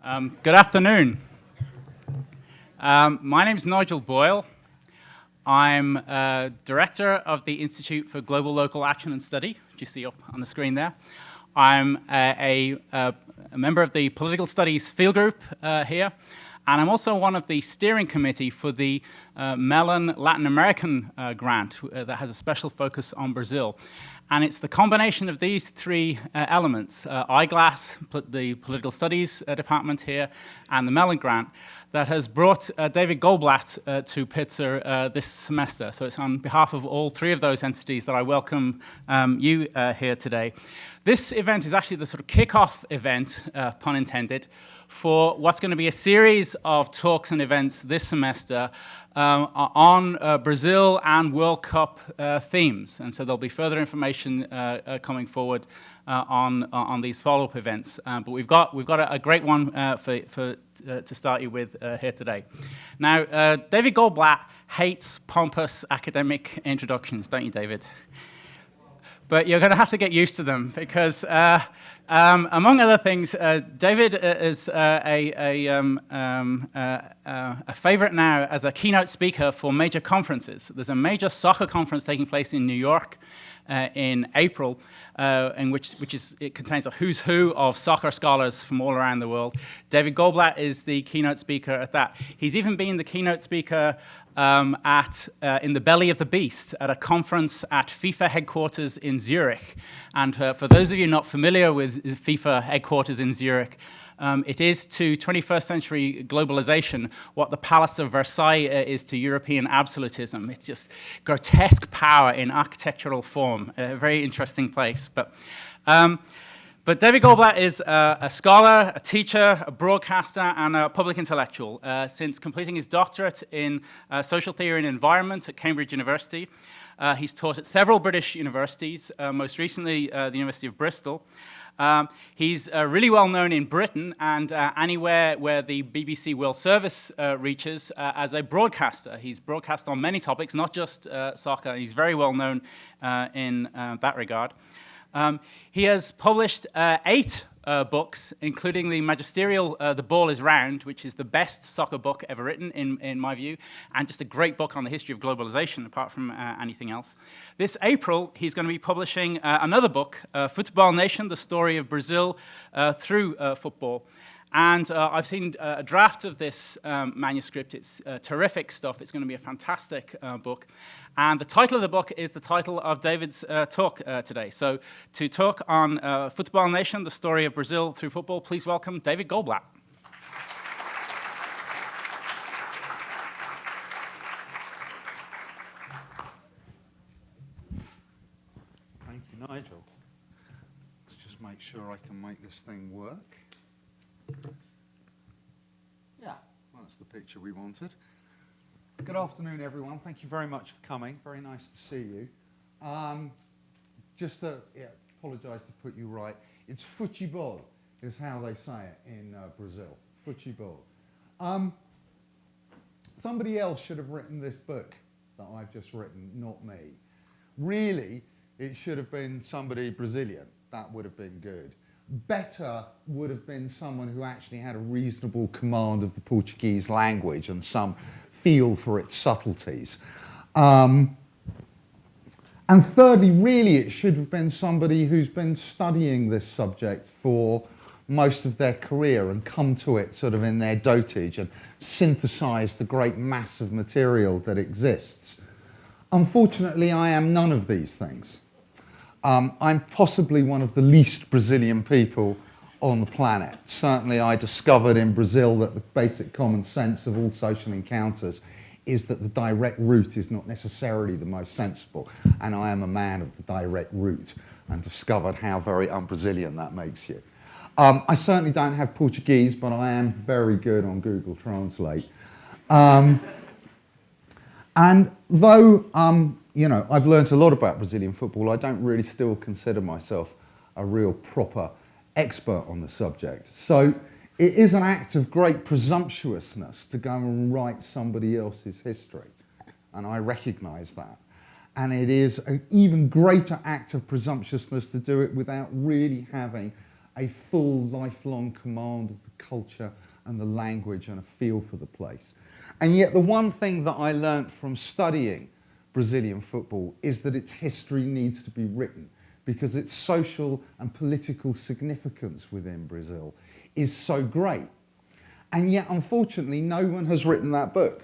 Good afternoon. My name is Nigel Boyle. I'm director of the Institute for Global Local Action and Study, which you see up on the screen there. I'm a member of the Political Studies Field Group here, and I'm also one of the steering committee for the Mellon Latin American grant that has a special focus on Brazil. And it's the combination of these three elements, Eyeglass, the Political Studies department here, and the Mellon grant, that has brought David Goldblatt to Pitzer this semester. So it's on behalf of all three of those entities that I welcome you here today. This event is actually the sort of kickoff event, pun intended, for what's going to be a series of talks and events this semester on Brazil and World Cup themes. And so there'll be further information coming forward on these follow-up events. But we've got a great one to start you with here today. Now, David Goldblatt hates pompous academic introductions, don't you, David? But you're going to have to get used to them because, among other things, David is a favorite now as a keynote speaker for major conferences. There's a major soccer conference taking place in New York in April, in which it contains a who's who of soccer scholars from all around the world. David Goldblatt is the keynote speaker at that. He's even been the keynote speaker in the belly of the beast at a conference at FIFA headquarters in Zurich. And for those of you not familiar with FIFA headquarters in Zurich, it is to 21st century globalization what the Palace of Versailles is to European absolutism. It's just grotesque power in architectural form. A very interesting place. But David Goldblatt is a scholar, a teacher, a broadcaster, and a public intellectual. Since completing his doctorate in social theory and environment at Cambridge University, he's taught at several British universities, most recently the University of Bristol. He's really well known in Britain and anywhere where the BBC World Service reaches as a broadcaster. He's broadcast on many topics, not just soccer. He's very well known in that regard. He has published 8 books, including the magisterial The Ball is Round, which is the best soccer book ever written, in my view, and just a great book on the history of globalization, apart from anything else. This April, he's going to be publishing another book, Futebol Nation, the story of Brazil through football. And I've seen a draft of this manuscript. It's terrific stuff. It's going to be a fantastic book. And the title of the book is the title of David's talk today. So to talk on Futebol Nation, the story of Brazil through football, please welcome David Goldblatt. Thank you, Nigel. Let's just make sure I can make this thing work. Yeah, that's the picture we wanted. Good afternoon, everyone. Thank you very much for coming. Very nice to see you. Just to apologise to put you right. It's futebol is how they say it in Brazil. Futebol. Somebody else should have written this book that I've just written, not me. Really, it should have been somebody Brazilian. That would have been good. Better would have been someone who actually had a reasonable command of the Portuguese language and some feel for its subtleties. And thirdly, really, it should have been somebody who's been studying this subject for most of their career and come to it sort of in their dotage and synthesized the great mass of material that exists. Unfortunately, I am none of these things. I'm possibly one of the least Brazilian people on the planet. Certainly I discovered in Brazil that the basic common sense of all social encounters is that the direct route is not necessarily the most sensible, and I am a man of the direct route and discovered how very un-Brazilian that makes you. I certainly don't have Portuguese, but I am very good on Google Translate. And though I've learnt a lot about Brazilian football, I don't really still consider myself a real proper expert on the subject. So it is an act of great presumptuousness to go and write somebody else's history, and I recognise that. And it is an even greater act of presumptuousness to do it without really having a full lifelong command of the culture and the language and a feel for the place. And yet the one thing that I learnt from studying Brazilian football is that its history needs to be written, because its social and political significance within Brazil is so great. And yet, unfortunately, no one has written that book.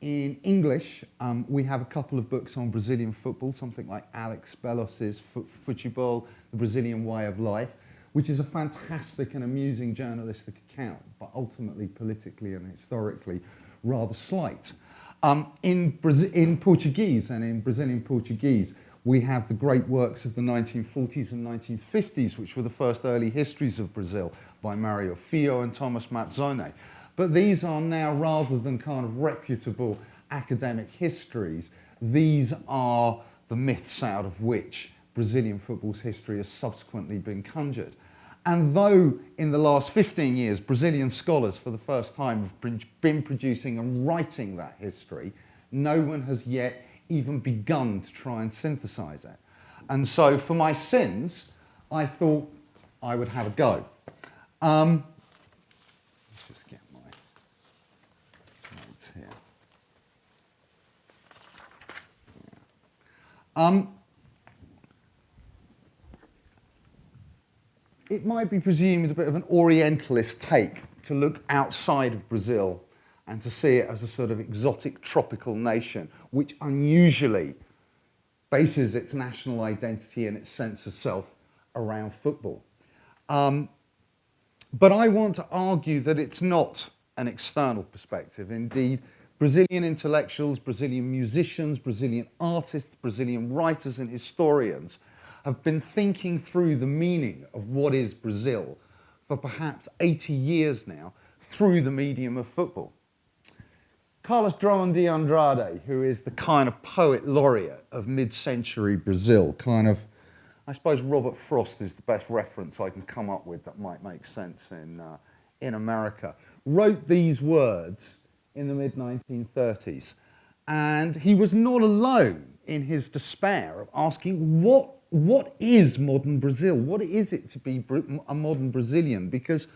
In English, we have a couple of books on Brazilian football, something like Alex Belos's Futebol, The Brazilian Way of Life, which is a fantastic and amusing journalistic account, but ultimately politically and historically rather slight. In Portuguese and in Brazilian Portuguese, we have the great works of the 1940s and 1950s, which were the first early histories of Brazil by Mario Fio and Thomas Mazzone. But these are now, rather than kind of reputable academic histories, these are the myths out of which Brazilian football's history has subsequently been conjured. And though in the last 15 years, Brazilian scholars for the first time have been producing and writing that history, no one has yet even begun to try and synthesize it. And so for my sins, I thought I would have a go. Let's just get my notes here. Yeah. It might be presumed a bit of an Orientalist take to look outside of Brazil and to see it as a sort of exotic tropical nation, which unusually bases its national identity and its sense of self around football. But I want to argue that it's not an external perspective. Indeed, Brazilian intellectuals, Brazilian musicians, Brazilian artists, Brazilian writers and historians have been thinking through the meaning of what is Brazil for perhaps 80 years now through the medium of football. Carlos Drummond de Andrade, who is the kind of poet laureate of mid-century Brazil, kind of, I suppose Robert Frost is the best reference I can come up with that might make sense in America, wrote these words in the mid-1930s. And he was not alone in his despair of asking, what is modern Brazil? What is it to be a modern Brazilian? Because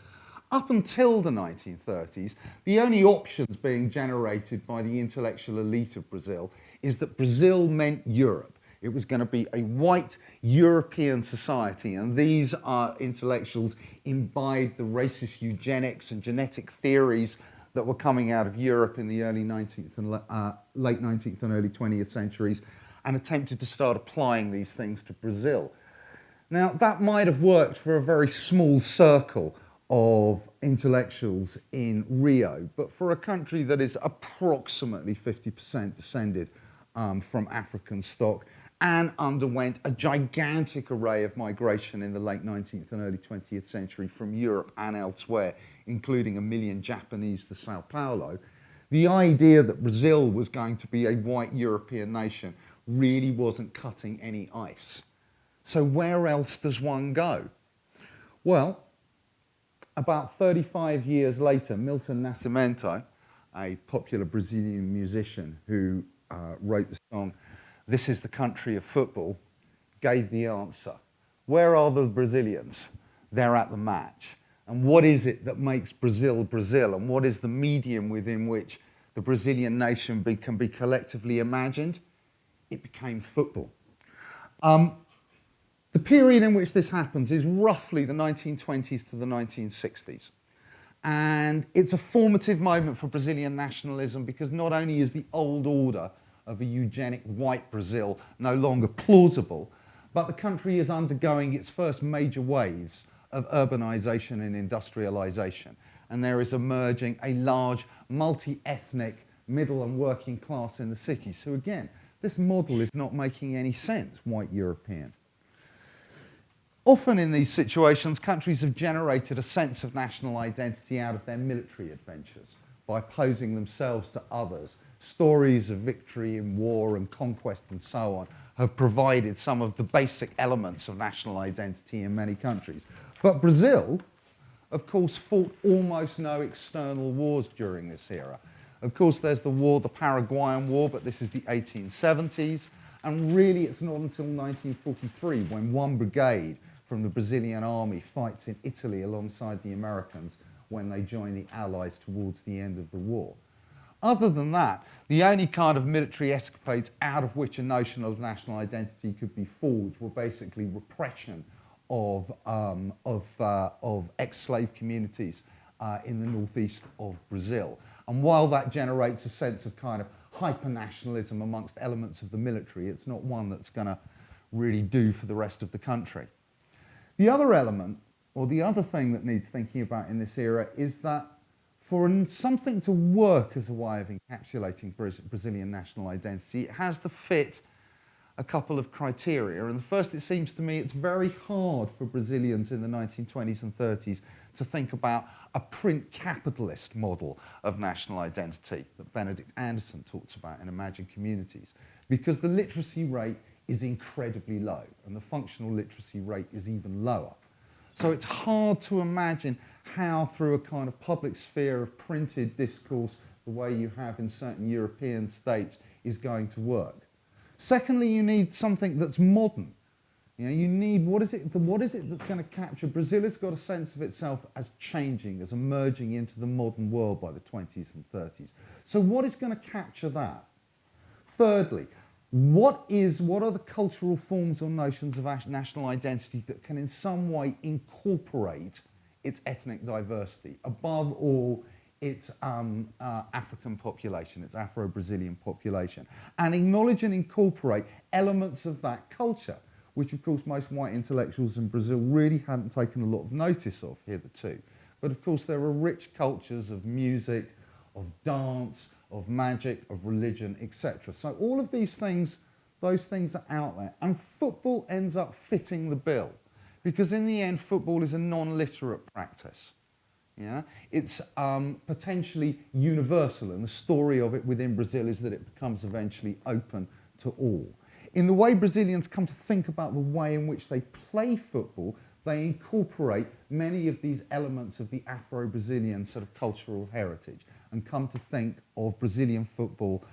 up until the 1930s, the only options being generated by the intellectual elite of Brazil is that Brazil meant Europe. It was going to be a white European society, and these intellectuals imbibed the racist eugenics and genetic theories that were coming out of Europe in the early 19th and late 19th and early 20th centuries, and attempted to start applying these things to Brazil. Now, that might have worked for a very small circle of intellectuals in Rio, but for a country that is approximately 50% descended from African stock and underwent a gigantic array of migration in the late 19th and early 20th century from Europe and elsewhere, including 1 million Japanese to Sao Paulo, the idea that Brazil was going to be a white European nation really wasn't cutting any ice. So where else does one go? Well, about 35 years later, Milton Nascimento, a popular Brazilian musician who wrote the song "This is the Country of Football," gave the answer. Where are the Brazilians? They're at the match. And what is it that makes Brazil Brazil? And what is the medium within which the Brazilian nation can be collectively imagined? It became football. The period in which this happens is roughly the 1920s to the 1960s. And it's a formative moment for Brazilian nationalism because not only is the old order of a eugenic white Brazil no longer plausible, but the country is undergoing its first major waves of urbanization and industrialization. And there is emerging a large multi-ethnic middle and working class in the cities who, again, this model is not making any sense, white European. Often in these situations, countries have generated a sense of national identity out of their military adventures by opposing themselves to others. Stories of victory in war and conquest and so on have provided some of the basic elements of national identity in many countries. But Brazil, of course, fought almost no external wars during this era. Of course, there's the war, the Paraguayan War, but this is the 1870s. And really, it's not until 1943 when one brigade from the Brazilian army fights in Italy alongside the Americans when they join the Allies towards the end of the war. Other than that, the only kind of military escapades out of which a notion of national identity could be forged were basically repression of ex-slave communities in the northeast of Brazil. And while that generates a sense of kind of hyper-nationalism amongst elements of the military, it's not one that's going to really do for the rest of the country. The other element, or the other thing that needs thinking about in this era, is that for something to work as a way of encapsulating Brazilian national identity, it has to fit a couple of criteria. And the first, it seems to me, it's very hard for Brazilians in the 1920s and 30s to think about a print capitalist model of national identity that Benedict Anderson talks about in Imagined Communities, because the literacy rate is incredibly low, and the functional literacy rate is even lower. So it's hard to imagine how, through a kind of public sphere of printed discourse, the way you have in certain European states, is going to work. Secondly, you need something that's modern. You know, you need, what is it that's going to capture? Brazil has got a sense of itself as changing, as emerging into the modern world by the 20s and 30s. So what is going to capture that? Thirdly, what are the cultural forms or notions of national identity that can in some way incorporate its ethnic diversity? Above all, its African population, its Afro-Brazilian population, and acknowledge and incorporate elements of that culture, which of course most white intellectuals in Brazil really hadn't taken a lot of notice of hitherto. But of course there are rich cultures of music, of dance, of magic, of religion, etc. So all of these things, those things are out there. And football ends up fitting the bill, because in the end football is a non-literate practice. Yeah? It's potentially universal, and the story of it within Brazil is that it becomes eventually open to all. In the way Brazilians come to think about the way in which they play football, they incorporate many of these elements of the Afro-Brazilian sort of cultural heritage and come to think of Brazilian football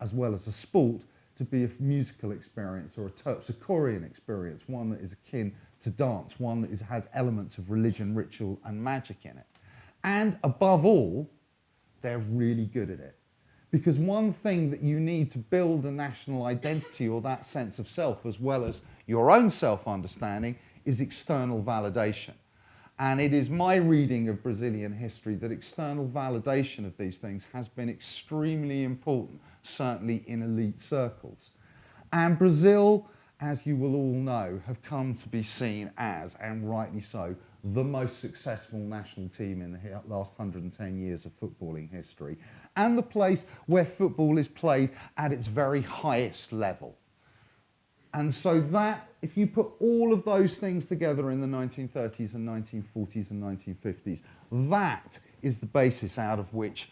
as well as a sport to be a musical experience or a terpsichorean experience, one that is akin to dance, one that has elements of religion, ritual and magic in it. And above all, they're really good at it. Because one thing that you need to build a national identity or that sense of self, as well as your own self-understanding, is external validation. And it is my reading of Brazilian history that external validation of these things has been extremely important, certainly in elite circles. And Brazil, as you will all know, have come to be seen as, and rightly so, the most successful national team in the last 110 years of footballing history, and the place where football is played at its very highest level. And so that, if you put all of those things together in the 1930s and 1940s and 1950s, that is the basis out of which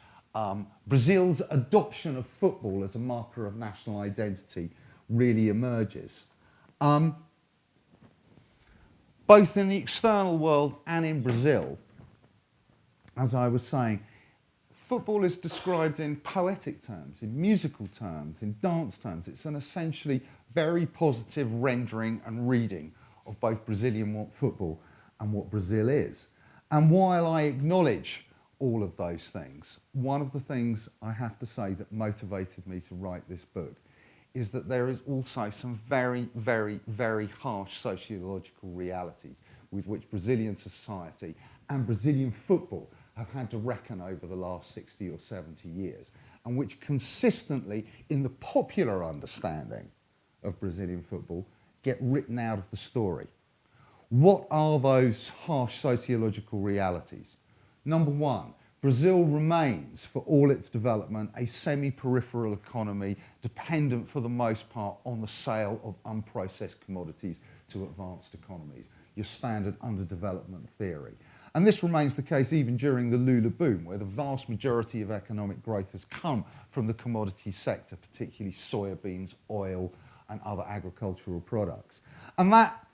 Brazil's adoption of football as a marker of national identity really emerges. Both in the external world and in Brazil, as I was saying, football is described in poetic terms, in musical terms, in dance terms. It's an essentially very positive rendering and reading of both Brazilian football and what Brazil is. And while I acknowledge all of those things, one of the things I have to say that motivated me to write this book is that there is also some very, very, very harsh sociological realities with which Brazilian society and Brazilian football have had to reckon over the last 60 or 70 years, and which consistently, in the popular understanding of Brazilian football, get written out of the story. What are those harsh sociological realities? Number one, Brazil remains, for all its development, a semi-peripheral economy dependent for the most part on the sale of unprocessed commodities to advanced economies, your standard underdevelopment theory. And this remains the case even during the Lula boom, where the vast majority of economic growth has come from the commodity sector, particularly soybeans, oil, and other agricultural products. And that,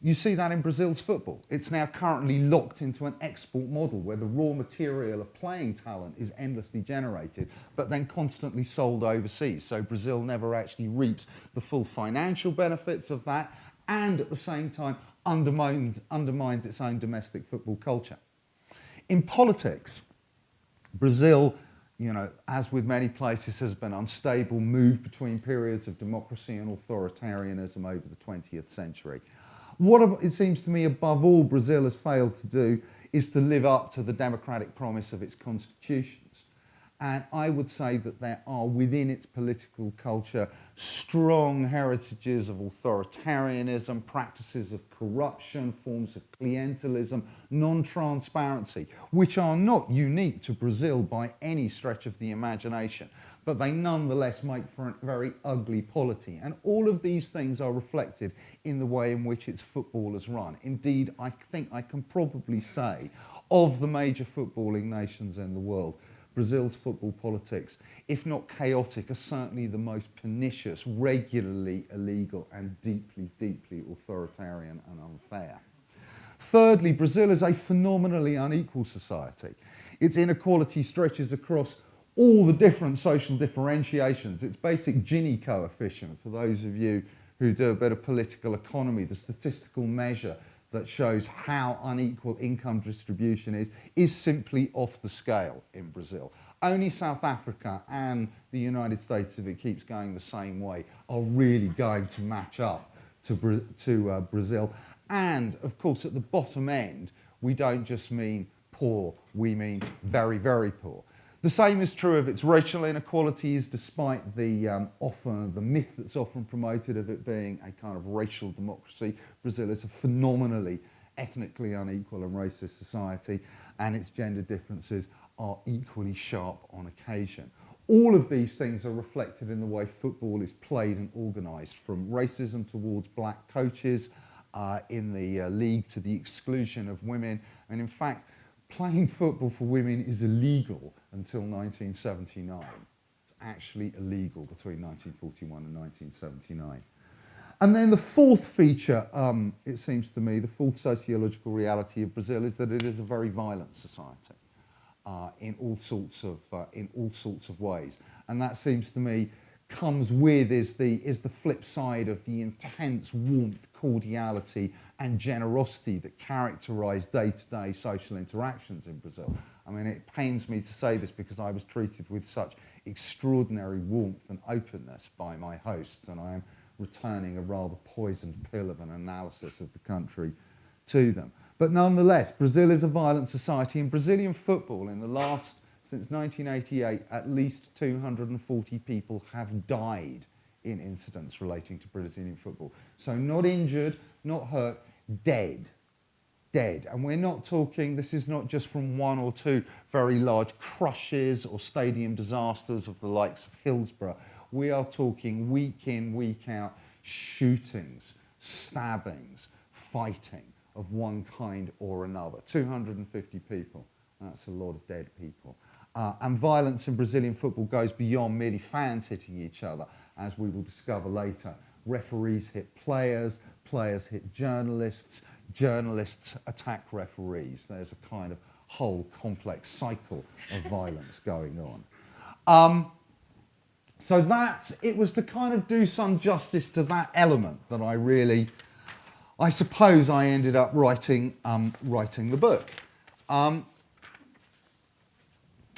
you see that in Brazil's football. It's now currently locked into an export model where the raw material of playing talent is endlessly generated, but then constantly sold overseas. So Brazil never actually reaps the full financial benefits of that, and at the same time undermines its own domestic football culture. In politics, Brazil, you know, as with many places, has been unstable, moved between periods of democracy and authoritarianism over the 20th century. What it seems to me, above all, Brazil has failed to do is to live up to the democratic promise of its constitutions. And I would say that there are within its political culture strong heritages of authoritarianism, practices of corruption, forms of clientelism, non-transparency, which are not unique to Brazil by any stretch of the imagination, but they nonetheless make for a very ugly polity. And all of these things are reflected in the way in which its football is run. Indeed, I think I can probably say, of the major footballing nations in the world, Brazil's football politics, if not chaotic, are certainly the most pernicious, regularly illegal, and deeply, deeply authoritarian and unfair. Thirdly, Brazil is a phenomenally unequal society. Its inequality stretches across all the different social differentiations. Its basic Gini coefficient, for those of you who do a bit of political economy, the statistical measure that shows how unequal income distribution is simply off the scale in Brazil. Only South Africa and the United States, if it keeps going the same way, are really going to match up to Brazil. And, of course, at the bottom end, we don't just mean poor, we mean very, very poor. The same is true of its racial inequalities, despite the myth that's often promoted of it being a kind of racial democracy. Brazil is a phenomenally ethnically unequal and racist society, and its gender differences are equally sharp on occasion. All of these things are reflected in the way football is played and organised, from racism towards black coaches in the league to the exclusion of women. And in fact, playing football for women is illegal until 1979. It's actually illegal between 1941 and 1979. And then the fourth feature, it seems to me, the fourth sociological reality of Brazil is that it is a very violent society in all sorts of ways. And that seems to me comes with is the flip side of the intense warmth, cordiality and generosity that characterise day-to-day social interactions in Brazil. I mean, it pains me to say this because I was treated with such extraordinary warmth and openness by my hosts, and I am returning a rather poisoned pill of an analysis of the country to them. But nonetheless, Brazil is a violent society, and Brazilian football since 1988, at least 240 people have died in incidents relating to Brazilian football. So not injured, not hurt, dead. Dead. And we're not talking, this is not just from one or two very large crushes or stadium disasters of the likes of Hillsborough. We are talking week in, week out, shootings, stabbings, fighting of one kind or another. 250 people. That's a lot of dead people. And violence in Brazilian football goes beyond merely fans hitting each other, as we will discover later. Referees hit players, players hit journalists, journalists attack referees. There's a kind of whole complex cycle of violence going on. So it was to kind of do some justice to that element that I suppose I ended up writing the book.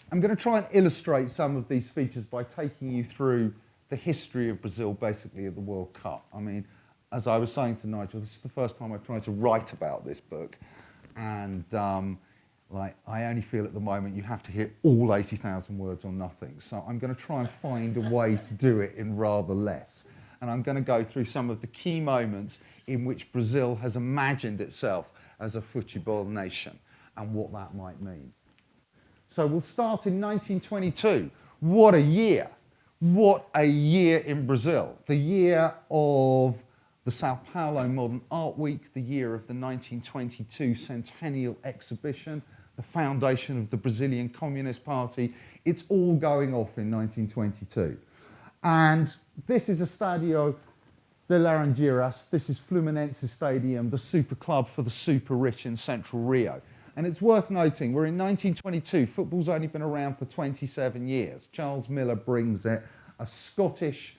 I'm going to try and illustrate some of these features by taking you through the history of Brazil, basically, of the World Cup. I mean, as I was saying to Nigel, this is the first time I've tried to write about this book, and I only feel at the moment you have to hit all 80,000 words or nothing. So I'm going to try and find a way to do it in rather less. And I'm going to go through some of the key moments in which Brazil has imagined itself as a Futebol nation and what that might mean. So we'll start in 1922. What a year. What a year in Brazil. The year of the Sao Paulo Modern Art Week, the year of the 1922 Centennial Exhibition, the foundation of the Brazilian Communist Party. It's all going off in 1922. And this is a Estádio de Laranjeiras. This is Fluminense Stadium, the super club for the super rich in central Rio. And it's worth noting, we're in 1922. Football's only been around for 27 years. Charles Miller brings it, a Scottish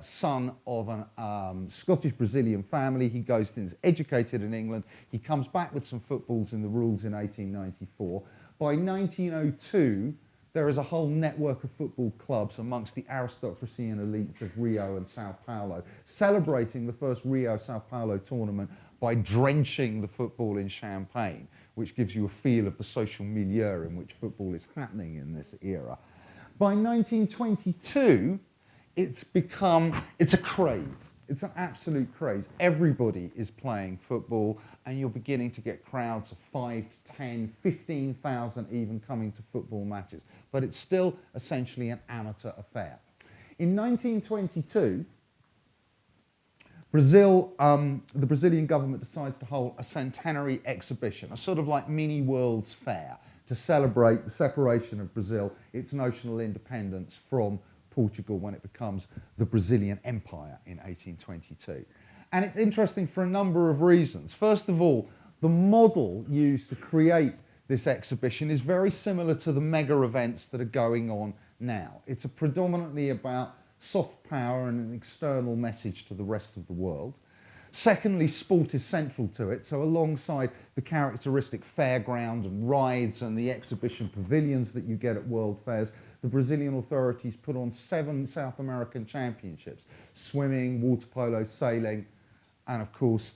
son of a Scottish-Brazilian family. He goes and is educated in England. He comes back with some footballs in the rules in 1894. By 1902, there is a whole network of football clubs amongst the aristocracy and elites of Rio and Sao Paulo, celebrating the first Rio-Sao Paulo tournament by drenching the football in champagne, which gives you a feel of the social milieu in which football is happening in this era. By 1922, it's a craze. It's an absolute craze. Everybody is playing football, and you're beginning to get crowds of 5 to 10, 15,000 even coming to football matches. But it's still essentially an amateur affair. In 1922, Brazil, the Brazilian government decides to hold a centenary exhibition, a sort of like mini World's Fair, to celebrate the separation of Brazil, its notional independence from Portugal when it becomes the Brazilian Empire in 1822. And it's interesting for a number of reasons. First of all, the model used to create this exhibition is very similar to the mega events that are going on now. It's predominantly about soft power and an external message to the rest of the world. Secondly, sport is central to it, so alongside the characteristic fairground and rides and the exhibition pavilions that you get at world fairs, the Brazilian authorities put on 7 South American championships: swimming, water polo, sailing, and of course,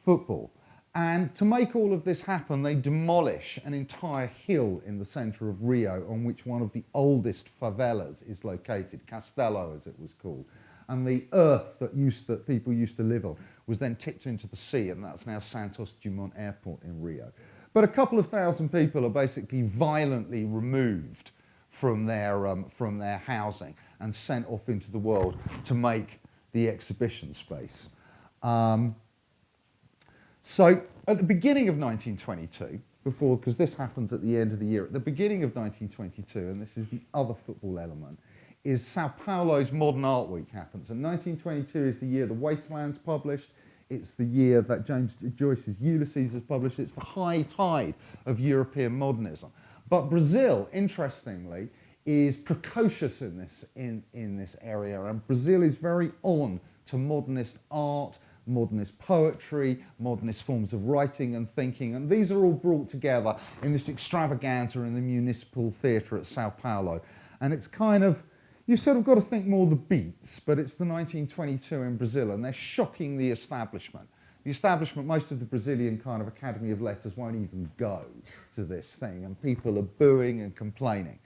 football. And to make all of this happen, they demolish an entire hill in the centre of Rio on which one of the oldest favelas is located, Castelo as it was called. And the earth that people used to live on was then tipped into the sea, and that's now Santos Dumont Airport in Rio. But a couple of thousand people are basically violently removed from their housing and sent off into the world to make the exhibition space. So at the beginning of 1922, because this happens at the end of the year, at the beginning of 1922, and this is the other football element, is Sao Paulo's Modern Art Week happens. And 1922 is the year The Wasteland's published. It's the year that James Joyce's Ulysses is published. It's the high tide of European modernism. But Brazil, interestingly, is precocious in this area, and Brazil is very on to modernist art, modernist poetry, modernist forms of writing and thinking, and these are all brought together in this extravaganza in the municipal theatre at Sao Paulo. And it's kind of, you sort of got to think more the beats, but it's the 1922 in Brazil, and they're shocking the establishment. The establishment, most of the Brazilian kind of Academy of Letters won't even go to this thing, and people are booing and complaining.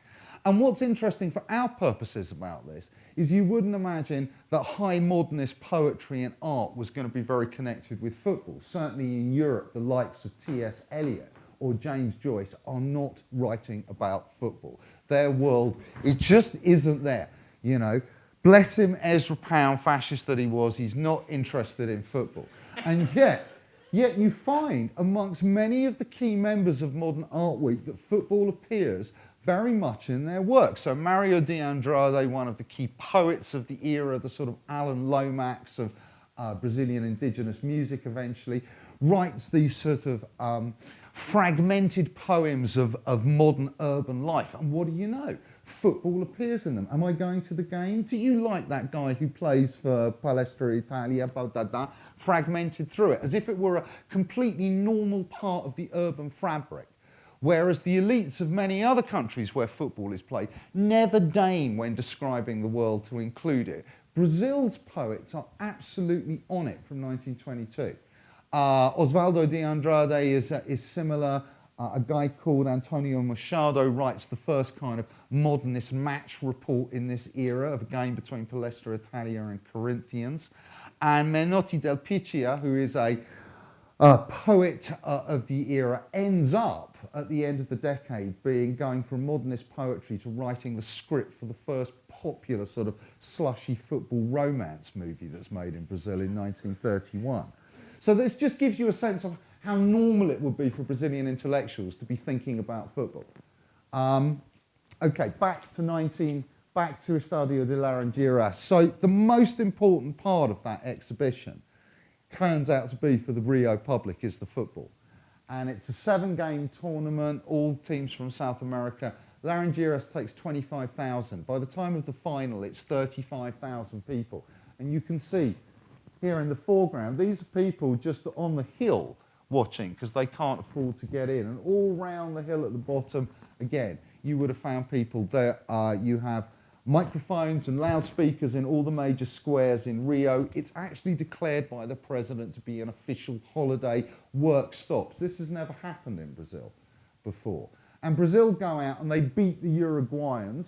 And what's interesting for our purposes about this is you wouldn't imagine that high modernist poetry and art was going to be very connected with football. Certainly in Europe, the likes of T.S. Eliot or James Joyce are not writing about football. Their world, it just isn't there, you know. Bless him, Ezra Pound, fascist that he was, he's not interested in football. And yet you find amongst many of the key members of Modern Art Week that football appears very much in their work. So Mario de Andrade, one of the key poets of the era, the sort of Alan Lomax of Brazilian indigenous music eventually, writes these sort of fragmented poems of modern urban life. And what do you know? Football appears in them. Am I going to the game? Do you like that guy who plays for Palestra Italia, fragmented through it, as if it were a completely normal part of the urban fabric? Whereas the elites of many other countries where football is played never deign, when describing the world, to include it. Brazil's poets are absolutely on it from 1922. Osvaldo de Andrade is similar. A guy called Antonio Machado writes the first kind of modernist match report in this era of a game between Palestra Italia and Corinthians. And Menotti del Picia, who is a poet of the era, ends up at the end of the decade going from modernist poetry to writing the script for the first popular sort of slushy football romance movie that's made in Brazil in 1931. So this just gives you a sense of how normal it would be for Brazilian intellectuals to be thinking about football. Okay, back to Estadio de Laranjeiras. So the most important part of that exhibition turns out to be, for the Rio public, is the football. And it's a 7-game tournament, all teams from South America Laranjeiras takes 25,000. By the time of the final, it's 35,000 people. And you can see here in the foreground, these are people just on the hill watching because they can't afford to get in. And all round the hill at the bottom, again, you would have found people there. You have microphones and loudspeakers in all the major squares in Rio. It's actually declared by the president to be an official holiday. Work stops. This has never happened in Brazil before. And Brazil go out and they beat the Uruguayans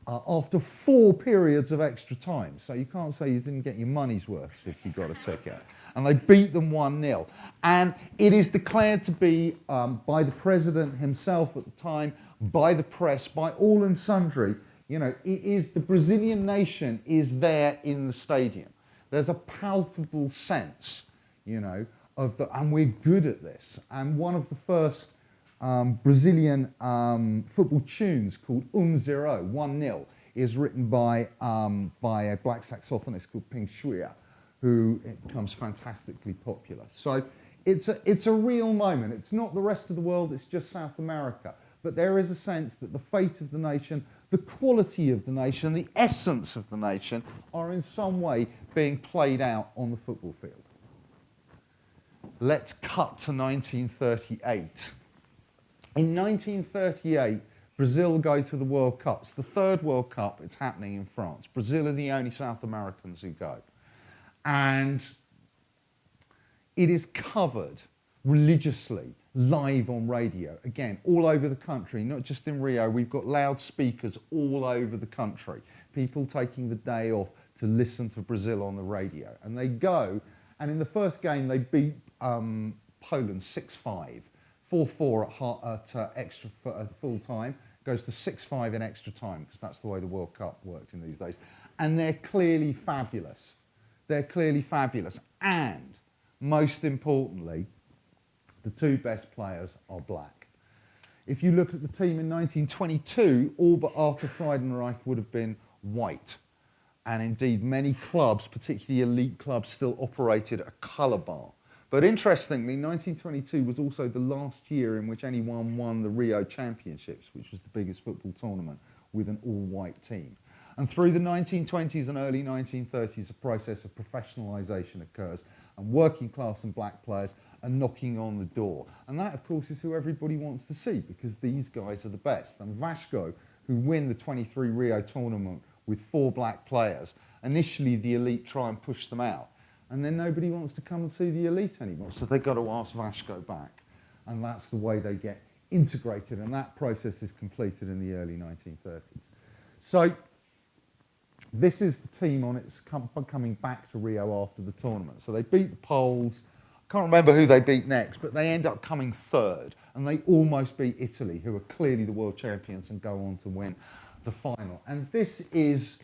after 4 periods of extra time. So you can't say you didn't get your money's worth if you got a ticket. And they beat them 1-0. And it is declared to be, by the president himself at the time, by the press, by all and sundry, you know, it is the Brazilian nation is there in the stadium. There's a palpable sense, you know, of the, and we're good at this. And one of the first Brazilian football tunes called 1-0, 1-0, is written by a black saxophonist called Ping Shuya, who it becomes fantastically popular. So it's a real moment. It's not the rest of the world, it's just South America. But there is a sense that the fate of the nation, the quality of the nation, the essence of the nation are in some way being played out on the football field. Let's cut to 1938. In 1938, Brazil go to the World Cup. It's the 3rd World Cup. It's happening in France. Brazil are the only South Americans who go. And it is covered religiously, live on radio. Again, all over the country, not just in Rio. We've got loudspeakers all over the country. People taking the day off to listen to Brazil on the radio. And they go, and in the first game, they beat Poland 6-5. 4-4 at full time, goes to 6-5 in extra time, because that's the way the World Cup worked in these days. And they're clearly fabulous. They're clearly fabulous. And, most importantly, the 2 best players are black. If you look at the team in 1922, all but Arthur Friedenreich would have been white. And indeed, many clubs, particularly elite clubs, still operated a colour bar. But interestingly, 1922 was also the last year in which anyone won the Rio Championships, which was the biggest football tournament, with an all-white team. And through the 1920s and early 1930s, a process of professionalisation occurs, and working class and black players are knocking on the door. And that, of course, is who everybody wants to see, because these guys are the best. And Vasco, who win the 23 Rio tournament with 4 black players, initially the elite try and push them out. And then nobody wants to come and see the elite anymore. So they've got to ask Vasco back. And that's the way they get integrated. And that process is completed in the early 1930s. So this is the team on its coming back to Rio after the tournament. So they beat the Poles. I can't remember who they beat next, but they end up coming 3rd. And they almost beat Italy, who are clearly the world champions, and go on to win the final. And this is,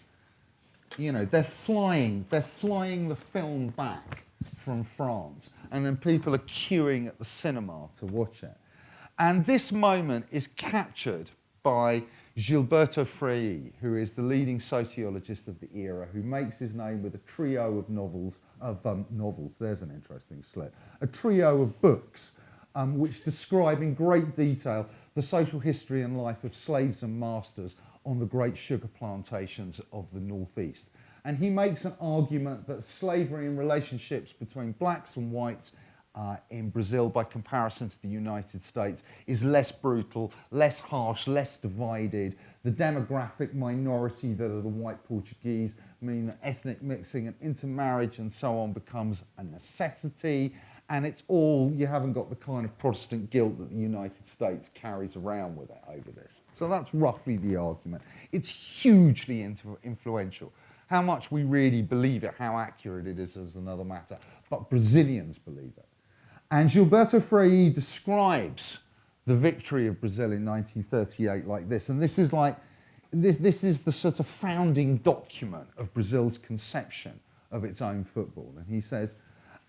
you know, they're flying the film back from France, and then people are queuing at the cinema to watch it. And this moment is captured by Gilberto Frei, who is the leading sociologist of the era, who makes his name with a trio of novels, there's an interesting slip, a trio of books which describe in great detail the social history and life of slaves and masters on the great sugar plantations of the Northeast. And he makes an argument that slavery and relationships between blacks and whites in Brazil, by comparison to the United States, is less brutal, less harsh, less divided. The demographic minority that are the white Portuguese mean that ethnic mixing and intermarriage and so on becomes a necessity. And it's all, you haven't got the kind of Protestant guilt that the United States carries around with it over this. So that's roughly the argument. It's hugely influential. How much we really believe it, how accurate it is another matter. But Brazilians believe it. And Gilberto Frei describes the victory of Brazil in 1938 like this. And this is like, this is the sort of founding document of Brazil's conception of its own football. And he says,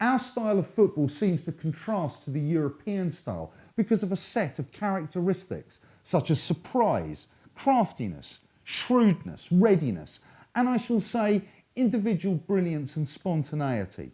our style of football seems to contrast to the European style because of a set of characteristics such as surprise, craftiness, shrewdness, readiness, and I shall say individual brilliance and spontaneity,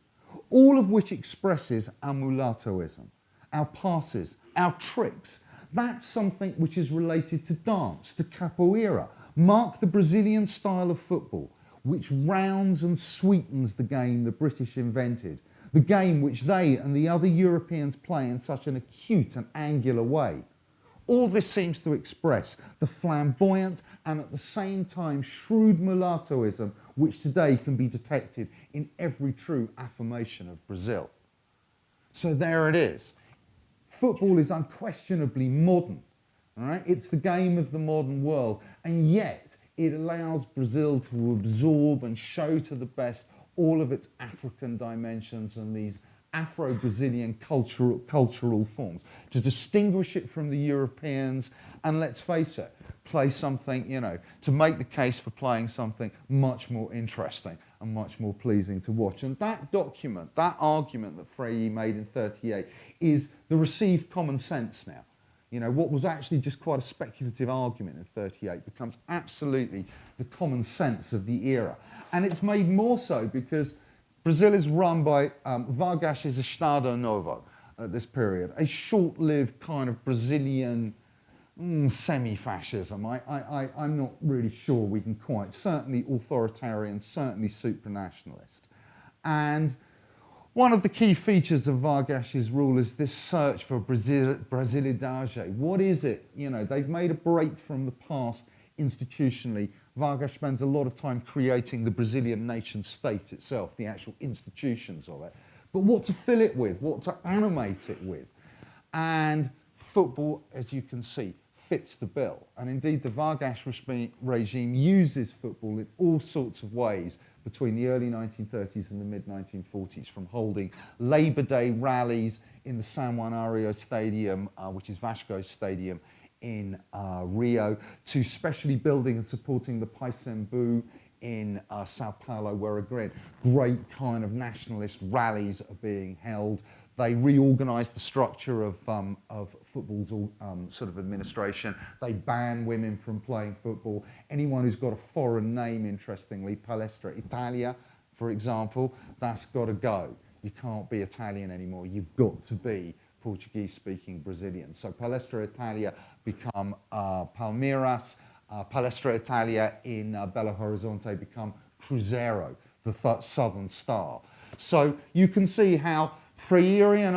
all of which expresses our mulattoism, our passes, our tricks, That's something which is related to dance, to capoeira. Mark the Brazilian style of football, which rounds and sweetens the game the British invented, the game which they and the other Europeans play in such an acute and angular way. All this seems to express the flamboyant and at the same time shrewd mulattoism which today can be detected in every true affirmation of Brazil. So there it is. Football is unquestionably modern. All right? It's the game of the modern world, and yet it allows Brazil to absorb and show to the best all of its African dimensions and these Afro-Brazilian cultural forms, to distinguish it from the Europeans, and let's face it, play something, to make the case for playing something much more interesting and much more pleasing to watch. And that document, that argument that Frei made in 1938 is the received common sense now. What was actually just quite a speculative argument in 1938 becomes absolutely the common sense of the era. And it's made more so because Brazil is run by Vargas's Estado Novo at this period, a short-lived kind of Brazilian semi-fascism. I'm not really sure we can quite, certainly authoritarian, certainly supranationalist. And one of the key features of Vargas's rule is this search for Brasilidade. What is it? They've made a break from the past institutionally. Vargas spends a lot of time creating the Brazilian nation state itself, the actual institutions of it. But what to fill it with, what to animate it with. And football, as you can see, fits the bill. And indeed, the Vargas regime uses football in all sorts of ways between the early 1930s and the mid-1940s, from holding Labor Day rallies in the San Juan Ario Stadium, which is Vasco's stadium in Rio, to specially building and supporting the Paissandu in Sao Paulo, where again, great kind of nationalist rallies are being held. They reorganised the structure of football's sort of administration. They ban women from playing football. Anyone who's got a foreign name, interestingly, Palestra Italia, for example, that's got to go. You can't be Italian anymore. You've got to be Portuguese-speaking Brazilian. So Palestra Italia become Palmeiras. Palestra Italia in Belo Horizonte become Cruzeiro, the Southern Star. So you can see how Freirean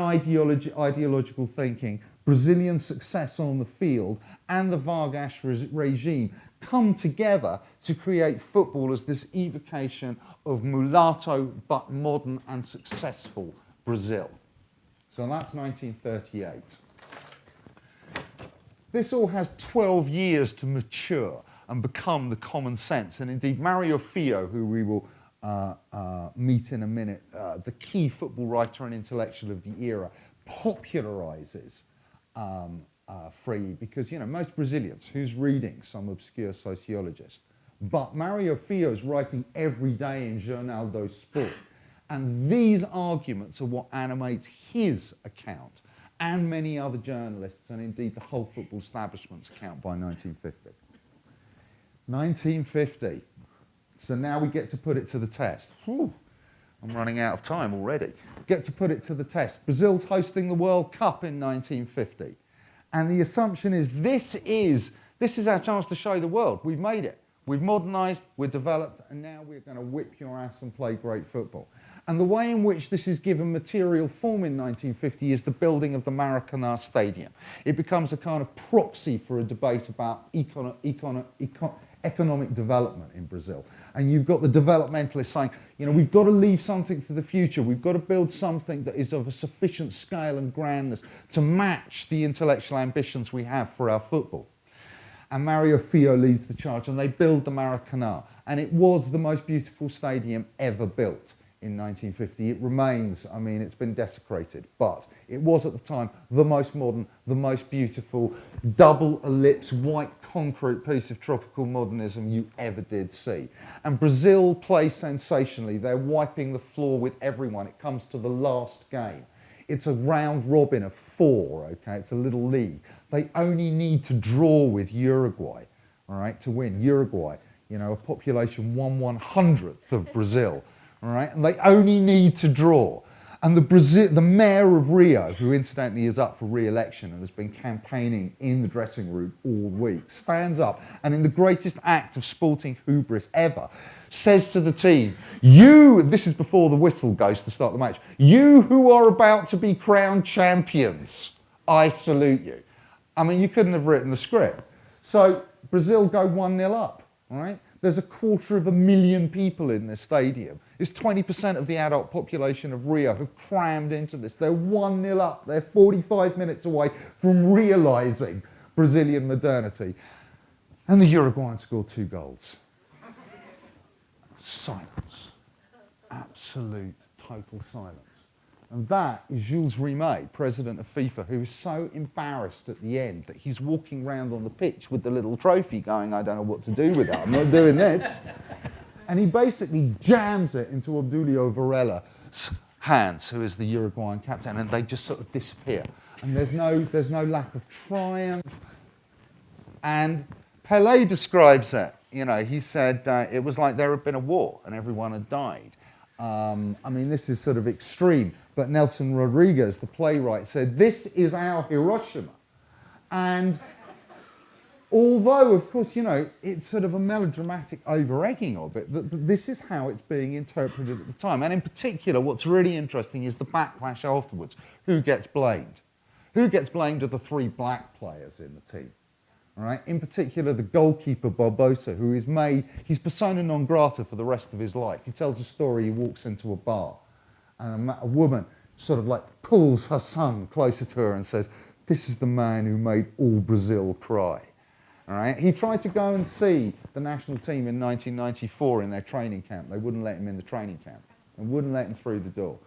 ideological thinking, Brazilian success on the field, and the Vargas regime come together to create football as this evocation of mulatto but modern and successful Brazil. So that's 1938. This all has 12 years to mature and become the common sense. And indeed, Mario Filho, who we will meet in a minute, the key football writer and intellectual of the era, popularizes Frei, because most Brazilians, who's reading some obscure sociologist, but Mario Filho is writing every day in Jornal do Sport, and these arguments are what animates his account and many other journalists, and indeed the whole football establishment's account by 1950. 1950. So now we get to put it to the test. Whew, I'm running out of time already. Get to put it to the test. Brazil's hosting the World Cup in 1950. And the assumption is this is our chance to show the world. We've made it. We've modernised, we're developed, and now we're going to whip your ass and play great football. And the way in which this is given material form in 1950 is the building of the Maracanã Stadium. It becomes a kind of proxy for a debate about economic development in Brazil. And you've got the developmentalists saying, we've got to leave something to the future. We've got to build something that is of a sufficient scale and grandness to match the intellectual ambitions we have for our football. And Mario Filho leads the charge, and they build the Maracanã. And it was the most beautiful stadium ever built in 1950. It remains, it's been desecrated, but it was at the time the most modern, the most beautiful, double ellipse, white concrete piece of tropical modernism you ever did see. And Brazil play sensationally. They're wiping the floor with everyone. It comes to the last game. It's a round robin of 4, okay? It's a little league. They only need to draw with Uruguay, all right, to win. Uruguay, a population 1/100th of Brazil. All right, and they only need to draw. And the mayor of Rio, who incidentally is up for re-election and has been campaigning in the dressing room all week, stands up and in the greatest act of sporting hubris ever, says to the team, you, this is before the whistle goes to start the match, you who are about to be crowned champions, I salute you. I mean, you couldn't have written the script. So Brazil go 1-0 up, all right? There's 250,000 people in this stadium. It's 20% of the adult population of Rio who've crammed into this. They're 1-0 up. They're 45 minutes away from realising Brazilian modernity. And the Uruguayans score 2 goals. Silence. Absolute, total silence. And that is Jules Rimet, president of FIFA, who is so embarrassed at the end that he's walking around on the pitch with the little trophy going, I don't know what to do with it, I'm not doing this. And he basically jams it into Obdulio Varela's hands, who is the Uruguayan captain, and they just sort of disappear. And there's no lack of triumph. And Pelé describes it, you know, he said it was like there had been a war and everyone had died. I mean, this is sort of extreme, but Nelson Rodriguez, the playwright, said, this is our Hiroshima. And although, of course, you know, it's sort of a melodramatic over-egging of it, but this is how it's being interpreted at the time. And in particular, what's really interesting is the backlash afterwards. Who gets blamed? Who gets blamed are the 3 black players in the team. All right? In particular, the goalkeeper, Barbosa, who is made, he's persona non grata for the rest of his life. He tells a story, he walks into a bar, and a woman sort of like pulls her son closer to her and says, this is the man who made all Brazil cry. All right? He tried to go and see the national team in 1994 in their training camp. They wouldn't let him in the training camp and wouldn't let him through the door.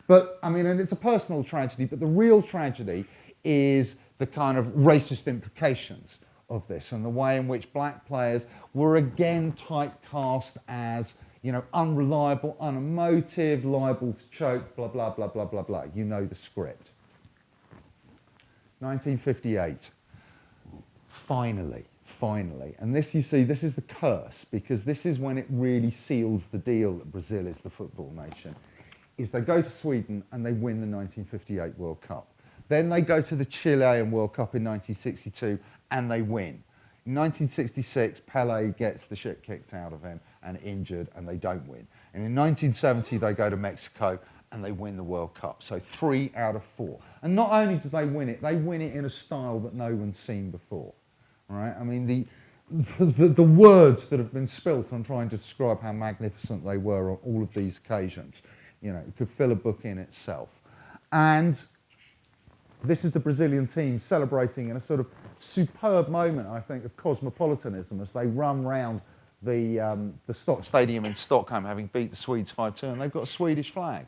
But, I mean, and it's a personal tragedy, but the real tragedy is the kind of racist implications of this and the way in which black players were again typecast as, you know, unreliable, unemotive, liable to choke, blah, blah, blah, blah, blah, blah. You know the script. 1958. Finally, and this, you see, this is the curse, because this is when it really seals the deal that Brazil is the football nation, is they go to Sweden and they win the 1958 World Cup. Then they go to the Chilean World Cup in 1962 and they win. In 1966, Pelé gets the shit kicked out of him and injured, and they don't win. And in 1970, they go to Mexico and they win the World Cup. So 3 out of 4. And not only do they win it in a style that no one's seen before. All right? I mean, the words that have been spilt on trying to describe how magnificent they were on all of these occasions, you know, it could fill a book in itself. And this is the Brazilian team celebrating in a sort of superb moment, I think, of cosmopolitanism as they run round the Stock Stadium in Stockholm, having beat the Swedes 5-2, and they've got a Swedish flag.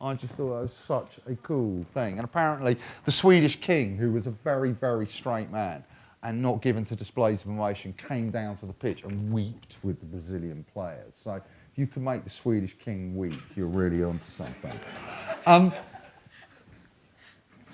I just thought that was such a cool thing. And apparently the Swedish king, who was a very, very straight man and not given to displays of emotion, came down to the pitch and wept with the Brazilian players. So if you can make the Swedish king weep, you're really onto something.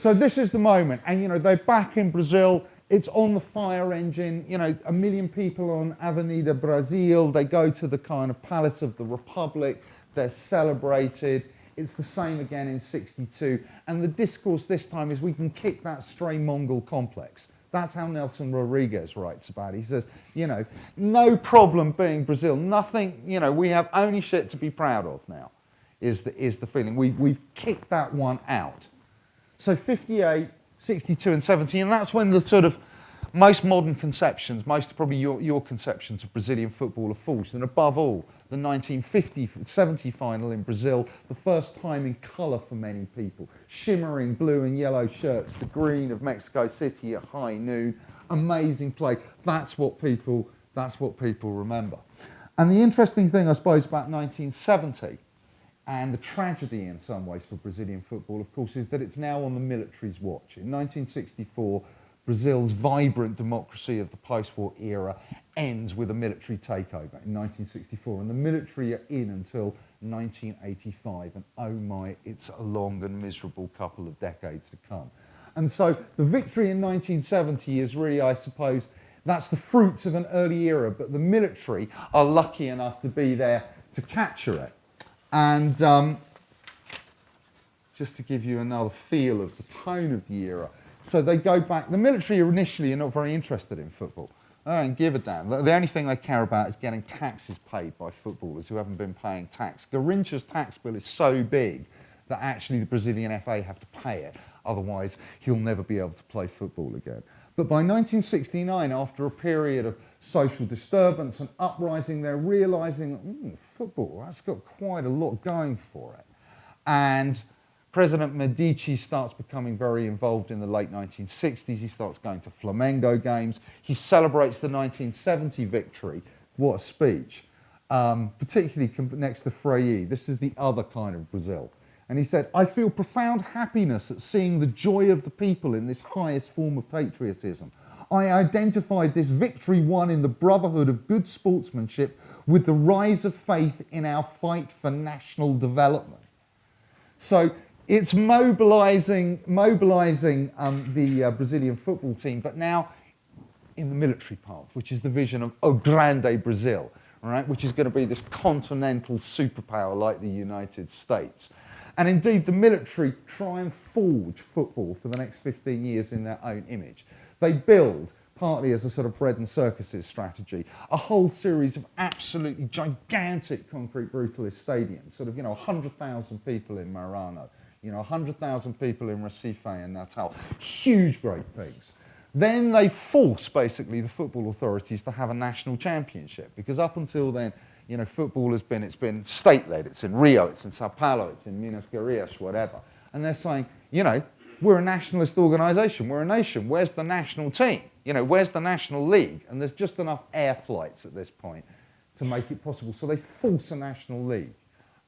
So this is the moment, and you know, they're back in Brazil, it's on the fire engine, you know, 1 million people on Avenida Brasil, they go to the kind of Palace of the Republic, they're celebrated, it's the same again in 62, and the discourse this time is we can kick that stray Mongol complex. That's how Nelson Rodriguez writes about it. He says, you know, no problem being Brazil, nothing, you know, we have only shit to be proud of now, is the feeling. We've kicked that one out. So 58, 62 and 70, and that's when the sort of most modern conceptions, most probably your conceptions of Brazilian football are forged. And above all, the 1950-70 final in Brazil, the first time in colour for many people. Shimmering blue and yellow shirts, the green of Mexico City at high noon, amazing play. That's what people remember. And the interesting thing, I suppose, about 1970, and the tragedy in some ways for Brazilian football, of course, is that it's now on the military's watch. In 1964, Brazil's vibrant democracy of the post-war era ends with a military takeover in 1964, and the military are in until 1985, and oh my, it's a long and miserable couple of decades to come. And so the victory in 1970 is really, I suppose, that's the fruits of an early era, but the military are lucky enough to be there to capture it. And just to give you another feel of the tone of the era. So they go back. The military initially are not very interested in football. They don't give a damn. The only thing they care about is getting taxes paid by footballers who haven't been paying tax. Garrincha's tax bill is so big that actually the Brazilian FA have to pay it. Otherwise, he'll never be able to play football again. But by 1969, after a period of social disturbance and uprising, they're realising, football, that's got quite a lot going for it. And President Medici starts becoming very involved in the late 1960s. He starts going to Flamengo games. He celebrates the 1970 victory. What a speech. Particularly next to Frei. This is the other kind of Brazil. And he said, I feel profound happiness at seeing the joy of the people in this highest form of patriotism. I identified this victory won in the brotherhood of good sportsmanship with the rise of faith in our fight for national development. So it's mobilising the Brazilian football team, but now in the military path, which is the vision of O Grande Brazil, right, which is going to be this continental superpower like the United States. And indeed, the military try and forge football for the next 15 years in their own image. They build, partly as a sort of bread and circuses strategy, a whole series of absolutely gigantic concrete brutalist stadiums, sort of, 100,000 people in Marano, 100,000 people in Recife and Natal. Huge, great things. Then they force, basically, the football authorities to have a national championship, because up until then, football has been, it's been state-led. It's in Rio, it's in Sao Paulo, it's in Minas Gerais, whatever. And they're saying, we're a nationalist organisation, we're a nation, where's the national team? Where's the national league? And there's just enough air flights at this point to make it possible. So they force a national league.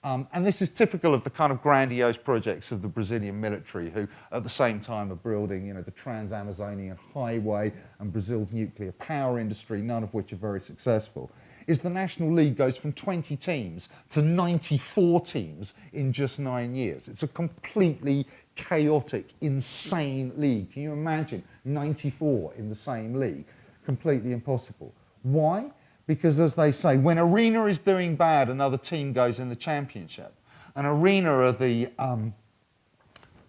And this is typical of the kind of grandiose projects of the Brazilian military, who at the same time are building, the Trans-Amazonian Highway and Brazil's nuclear power industry, none of which are very successful. Is the National League goes from 20 teams to 94 teams in just 9 years. It's a completely chaotic, insane league. Can you imagine 94 in the same league? Completely impossible. Why? Because, as they say, when Arena is doing bad, another team goes in the championship. And Arena are the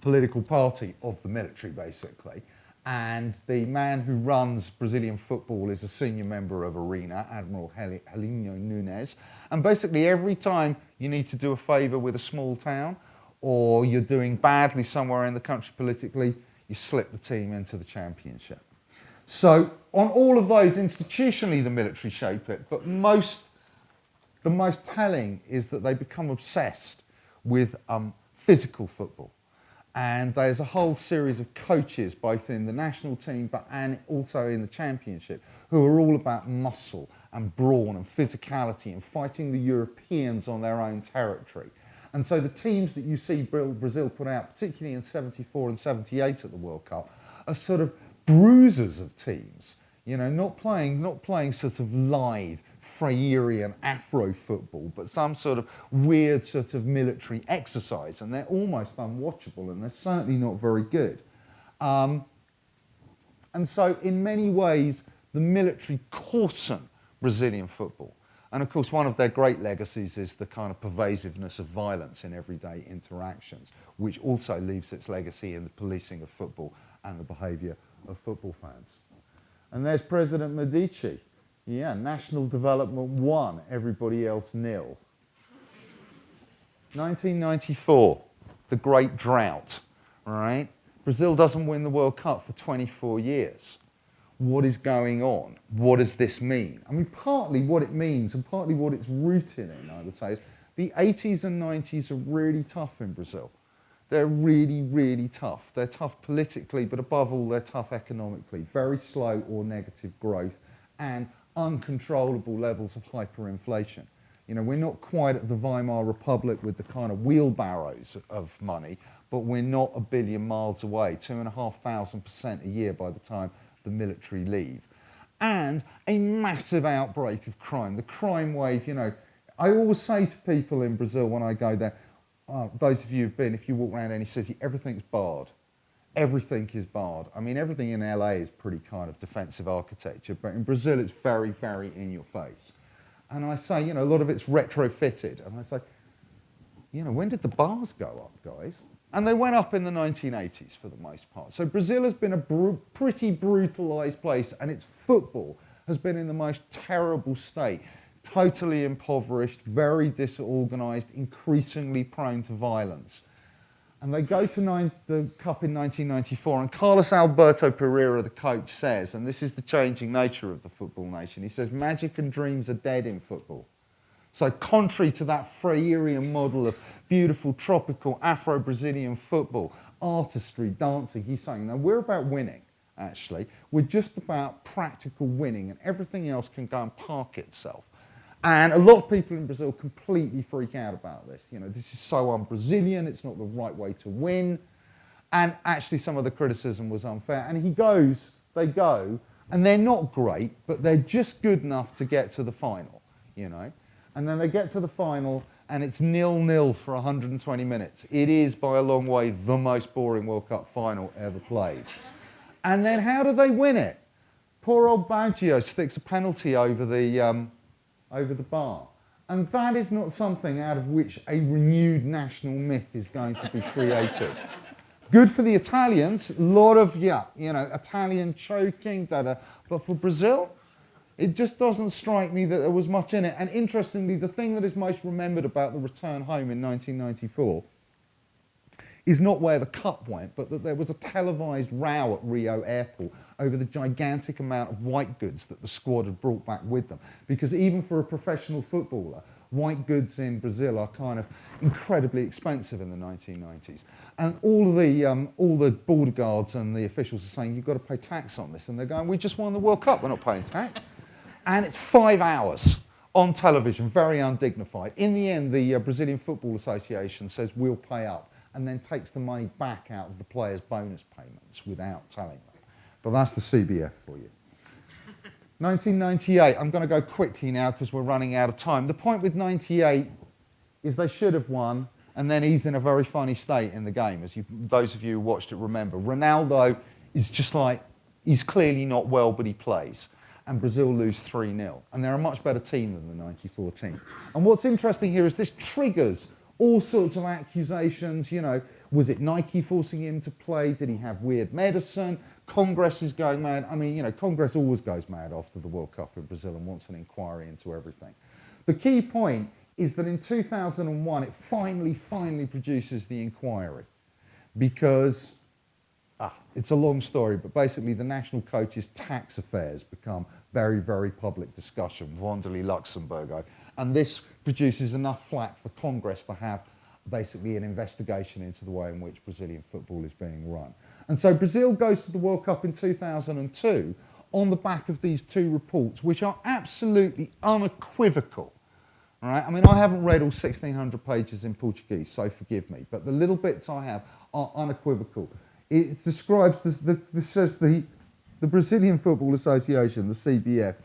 political party of the military, basically. And the man who runs Brazilian football is a senior member of Arena, Admiral Helinho Nunes. And basically every time you need to do a favour with a small town, or you're doing badly somewhere in the country politically, you slip the team into the championship. So on all of those, institutionally the military shape it, but the most telling is that they become obsessed with physical football. And there's a whole series of coaches, both in the national team and also in the championship, who are all about muscle and brawn and physicality and fighting the Europeans on their own territory. And so the teams that you see Brazil put out, particularly in 74 and 78 at the World Cup, are sort of bruisers of teams, not playing sort of live Freirean Afro football, but some sort of weird sort of military exercise, and they're almost unwatchable, and they're certainly not very good. And so in many ways, the military coarsen Brazilian football. And of course, one of their great legacies is the kind of pervasiveness of violence in everyday interactions, which also leaves its legacy in the policing of football and the behaviour of football fans. And there's President Medici. Yeah, national development 1, everybody else 0. 1994, the Great Drought, right? Brazil doesn't win the World Cup for 24 years. What is going on? What does this mean? I mean, partly what it means and partly what it's rooted in, I would say, is the 80s and 90s are really tough in Brazil. They're really, really tough. They're tough politically, but above all, they're tough economically. Very slow or negative growth and uncontrollable levels of hyperinflation. We're not quite at the Weimar Republic with the kind of wheelbarrows of money, but we're not a billion miles away, 2,500% a year by the time the military leave. And a massive outbreak of crime. The crime wave, I always say to people in Brazil when I go there, those of you who've been, if you walk around any city, everything's barred. Everything is barred. I mean, everything in LA is pretty kind of defensive architecture, but in Brazil it's very, very in your face. And I say, a lot of it's retrofitted. And I say, when did the bars go up, guys? And they went up in the 1980s for the most part. So Brazil has been a pretty brutalised place, and its football has been in the most terrible state. Totally impoverished, very disorganised, increasingly prone to violence. And they go to the Cup in 1994, and Carlos Alberto Pereira, the coach, says, and this is the changing nature of the football nation, he says, magic and dreams are dead in football. So contrary to that Freirian model of beautiful, tropical, Afro-Brazilian football, artistry, dancing, he's saying, now we're about winning, actually. We're just about practical winning, and everything else can go and park itself. And a lot of people in Brazil completely freak out about this. You know, this is so un-Brazilian, it's not the right way to win. And actually some of the criticism was unfair. And they go, and they're not great, but they're just good enough to get to the final, you know. And then they get to the final, and it's 0-0 for 120 minutes. It is, by a long way, the most boring World Cup final ever played. And then how do they win it? Poor old Baggio sticks a penalty over the bar. And that is not something out of which a renewed national myth is going to be created. Good for the Italians, a lot of, Italian choking, but for Brazil, it just doesn't strike me that there was much in it. And interestingly, the thing that is most remembered about the return home in 1994 is not where the cup went, but that there was a televised row at Rio Airport over the gigantic amount of white goods that the squad had brought back with them. Because even for a professional footballer, white goods in Brazil are kind of incredibly expensive in the 1990s. And all the border guards and the officials are saying, you've got to pay tax on this. And they're going, we just won the World Cup, we're not paying tax. And it's 5 hours on television, very undignified. In the end, the Brazilian Football Association says, we'll pay up, and then takes the money back out of the players' bonus payments without telling them. But that's the CBF for you. 1998, I'm going to go quickly now because we're running out of time. The point with 98 is they should have won, and then he's in a very funny state in the game, as those of you who watched it remember. Ronaldo is just like, he's clearly not well, but he plays. And Brazil lose 3-0. And they're a much better team than the 94 team. And what's interesting here is this triggers all sorts of accusations. You know, was it Nike forcing him to play? Did he have weird medicine? Congress is going mad. I mean, Congress always goes mad after the World Cup in Brazil and wants an inquiry into everything. The key point is that in 2001, it finally produces the inquiry. Because, it's a long story, but basically the national coach's tax affairs become very, very public discussion, Vonderly Luxembourg. And this produces enough flack for Congress to have basically an investigation into the way in which Brazilian football is being run. And so Brazil goes to the World Cup in 2002 on the back of these two reports, which are absolutely unequivocal. All right? I mean, I haven't read all 1,600 pages in Portuguese, so forgive me, but the little bits I have are unequivocal. It describes, this says the Brazilian Football Association, the CBF,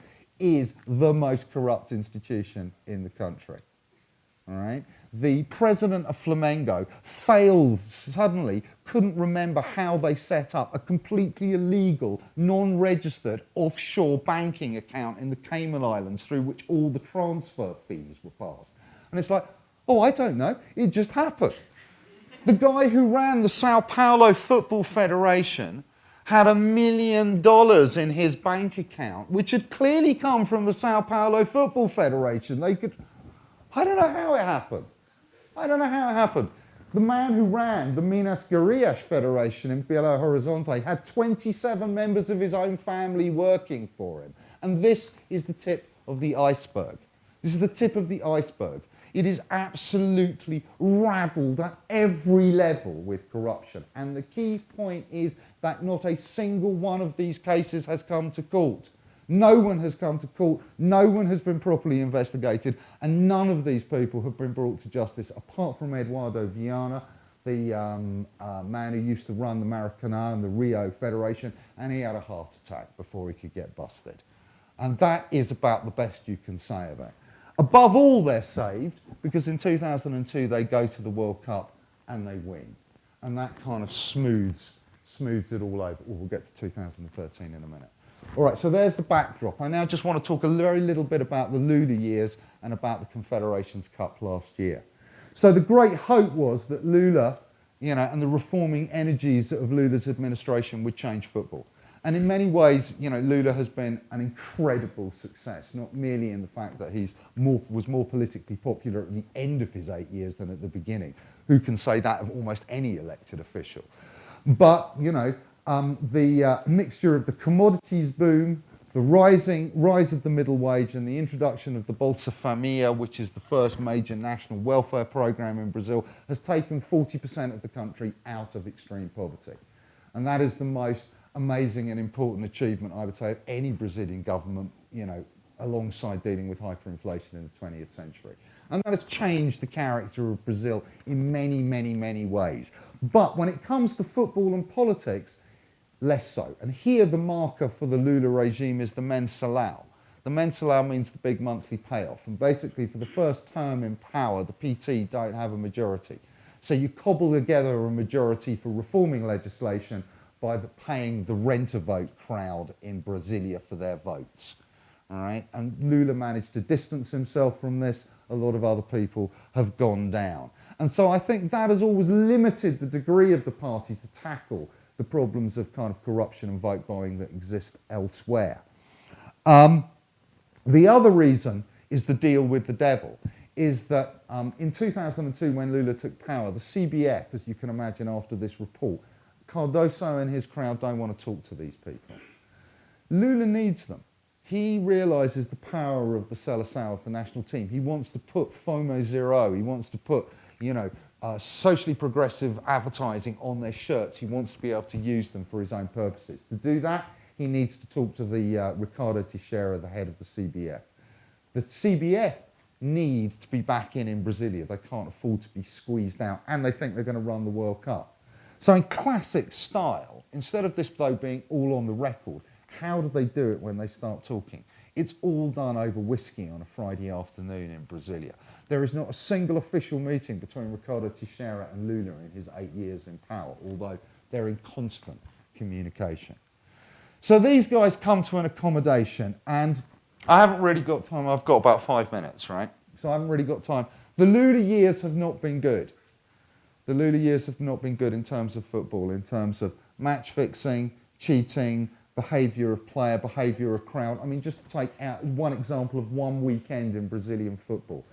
is the most corrupt institution in the country. All right? The president of Flamengo failed suddenly, couldn't remember how they set up a completely illegal, non-registered offshore banking account in the Cayman Islands through which all the transfer fees were passed. And it's like, oh, I don't know, it just happened. The guy who ran the Sao Paulo Football Federation had $1 million in his bank account, which had clearly come from the Sao Paulo Football Federation. I don't know how it happened. The man who ran the Minas Gerais Federation in Belo Horizonte had 27 members of his own family working for him. And this is the tip of the iceberg. This is the tip of the iceberg. It is absolutely raddled at every level with corruption. And the key point is that not a single one of these cases has come to court. No one has come to court, no one has been properly investigated, and none of these people have been brought to justice, apart from Eduardo Viana, the man who used to run the Maracanã and the Rio Federation, and he had a heart attack before he could get busted. And that is about the best you can say of it. Above all, they're saved, because in 2002 they go to the World Cup and they win. And that kind of smooths it all over. We'll get to 2013 in a minute. All right, so there's the backdrop. I now just want to talk a very little bit about the Lula years and about the Confederations Cup last year. So the great hope was that Lula and the reforming energies of Lula's administration would change football. And in many ways, Lula has been an incredible success, not merely in the fact that he was more politically popular at the end of his 8 years than at the beginning. Who can say that of almost any elected official? But, the mixture of the commodities boom, the rise of the middle wage, and the introduction of the Bolsa Família, which is the first major national welfare program in Brazil, has taken 40% of the country out of extreme poverty. And that is the most amazing and important achievement, I would say, of any Brazilian government, alongside dealing with hyperinflation in the 20th century. And that has changed the character of Brazil in many, many, many ways. But when it comes to football and politics, less so. And here the marker for the Lula regime is the mensalão. The mensalão means the big monthly payoff. And basically, for the first term in power, the PT don't have a majority. So you cobble together a majority for reforming legislation by paying the rent-a-vote crowd in Brasilia for their votes. All right? And Lula managed to distance himself from this. A lot of other people have gone down. And so I think that has always limited the degree of the party to tackle the problems of kind of corruption and vote buying that exist elsewhere. The other reason is the deal with the devil, is that in 2002 when Lula took power, the CBF, as you can imagine after this report, Cardoso and his crowd don't want to talk to these people. Lula needs them. He realises the power of the Seleção, of the national team. He wants to put Fome Zero. He wants to put, socially progressive advertising on their shirts. He wants to be able to use them for his own purposes. To do that, he needs to talk to the Ricardo Teixeira, the head of the CBF. The CBF need to be back in Brasilia. They can't afford to be squeezed out, and they think they're going to run the World Cup. So in classic style, instead of this though being all on the record, how do they do it when they start talking? It's all done over whiskey on a Friday afternoon in Brasilia. There is not a single official meeting between Ricardo Teixeira and Lula in his 8 years in power, although they're in constant communication. So these guys come to an accommodation, and I haven't really got time. I've got about 5 minutes, right? So I haven't really got time. The Lula years have not been good. The Lula years have not been good in terms of football, in terms of match fixing, cheating, behaviour of player, behaviour of crowd. I mean, just to take out one example of one weekend in Brazilian football.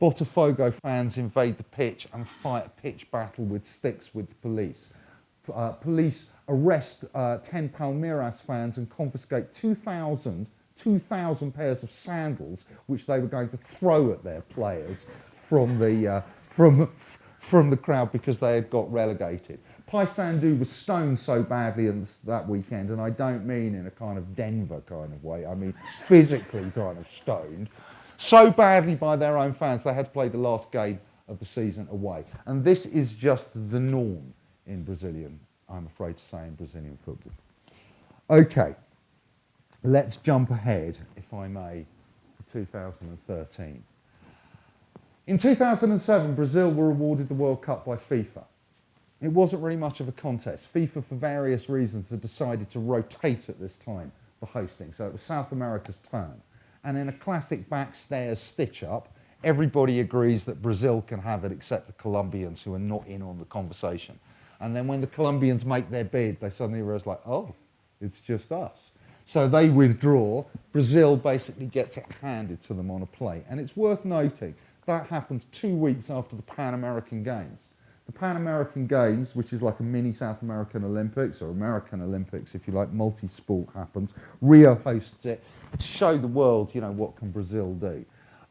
Botafogo fans invade the pitch and fight a pitch battle with sticks with the police. Police arrest 10 Palmeiras fans and confiscate 2,000 pairs of sandals, which they were going to throw at their players from the crowd because they had got relegated. Paysandu was stoned so badly that weekend, and I don't mean in a kind of Denver kind of way, I mean physically kind of stoned, so badly by their own fans they had to play the last game of the season away. And this is just the norm in I'm afraid to say, in Brazilian football. Okay, let's jump ahead, if I may, to 2013. In 2007, Brazil were awarded the World Cup by FIFA. It wasn't really much of a contest. FIFA, for various reasons, had decided to rotate at this time for hosting, so it was South America's turn. And in a classic backstairs stitch-up, everybody agrees that Brazil can have it except the Colombians, who are not in on the conversation. And then when the Colombians make their bid, they suddenly realize, oh, it's just us. So they withdraw. Brazil basically gets it handed to them on a plate. And it's worth noting that happens 2 weeks after the Pan American Games. The Pan American Games, which is like a mini South American Olympics, or American Olympics, if you like, multi-sport happens. Rio hosts it to show the world, what can Brazil do.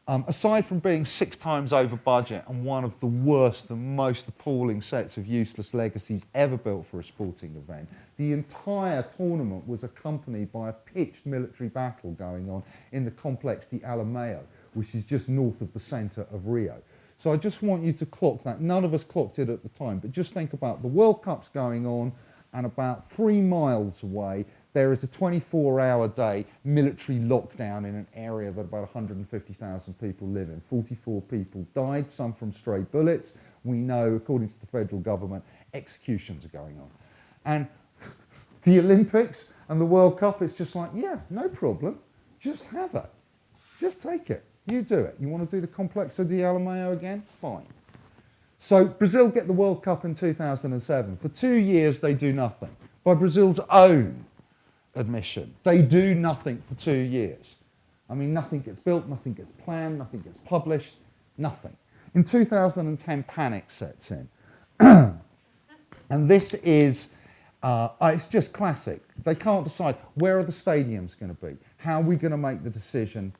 Aside from being 6 times over budget and one of the worst and most appalling sets of useless legacies ever built for a sporting event, the entire tournament was accompanied by a pitched military battle going on in the complex de Alameo, which is just north of the centre of Rio. So I just want you to clock that. None of us clocked it at the time, but just think about the World Cup's going on, and about 3 miles away, there is a 24-hour day military lockdown in an area that about 150,000 people live in. 44 people died, some from stray bullets. We know, according to the federal government, executions are going on. And the Olympics and the World Cup, it's just like, yeah, no problem. Just have it. Just take it. You do it. You want to do the Complexo de Alameo again? Fine. So Brazil get the World Cup in 2007. For 2 years, they do nothing. By Brazil's own admission, they do nothing for 2 years. I mean, nothing gets built, nothing gets planned, nothing gets published, nothing. In 2010, panic sets in. And this is, it's just classic. They can't decide, where are the stadiums going to be? How are we going to make the decision?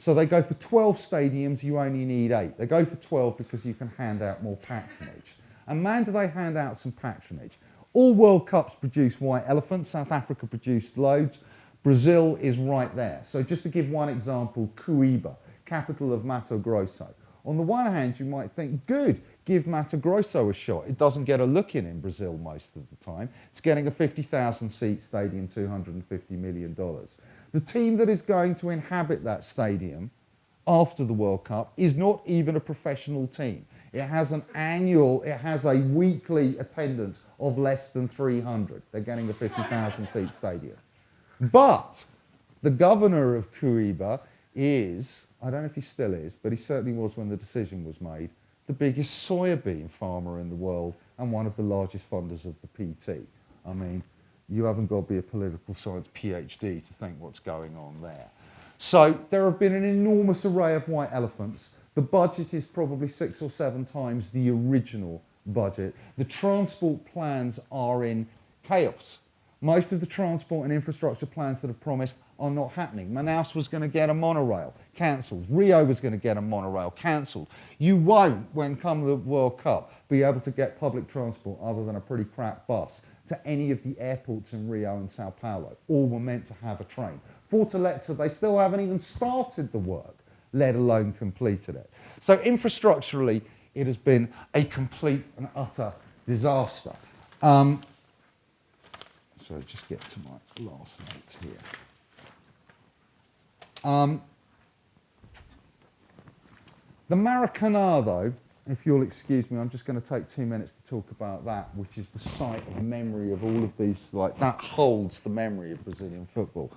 So they go for 12 stadiums, you only need 8. They go for 12 because you can hand out more patronage. And man, do they hand out some patronage. All World Cups produce white elephants. South Africa produced loads. Brazil is right there. So just to give one example, Cuiabá, capital of Mato Grosso. On the one hand, you might think, good, give Mato Grosso a shot. It doesn't get a look in Brazil most of the time. It's getting a 50,000-seat stadium, $250 million. The team that is going to inhabit that stadium after the World Cup is not even a professional team. It has a weekly attendance of less than 300. They're getting a 50,000-seat stadium. But the governor of Cuiabá is, I don't know if he still is, but he certainly was when the decision was made, the biggest soybean farmer in the world and one of the largest funders of the PT. I mean, you haven't got to be a political science PhD to think what's going on there. So there have been an enormous array of white elephants. The budget is probably 6 or 7 times the original budget. The transport plans are in chaos. Most of the transport and infrastructure plans that are promised are not happening. Manaus was going to get a monorail, cancelled. Rio was going to get a monorail, cancelled. You won't, when come the World Cup, be able to get public transport other than a pretty crap bus to any of the airports in Rio and Sao Paulo. All were meant to have a train. Fortaleza, they still haven't even started the work, let alone completed it. So infrastructurally, it has been a complete and utter disaster. So just get to my last notes here. The Maracanã, though, if you'll excuse me, I'm just going to take 2 minutes to talk about that, which is the site of memory of all of these, like, that holds the memory of Brazilian football.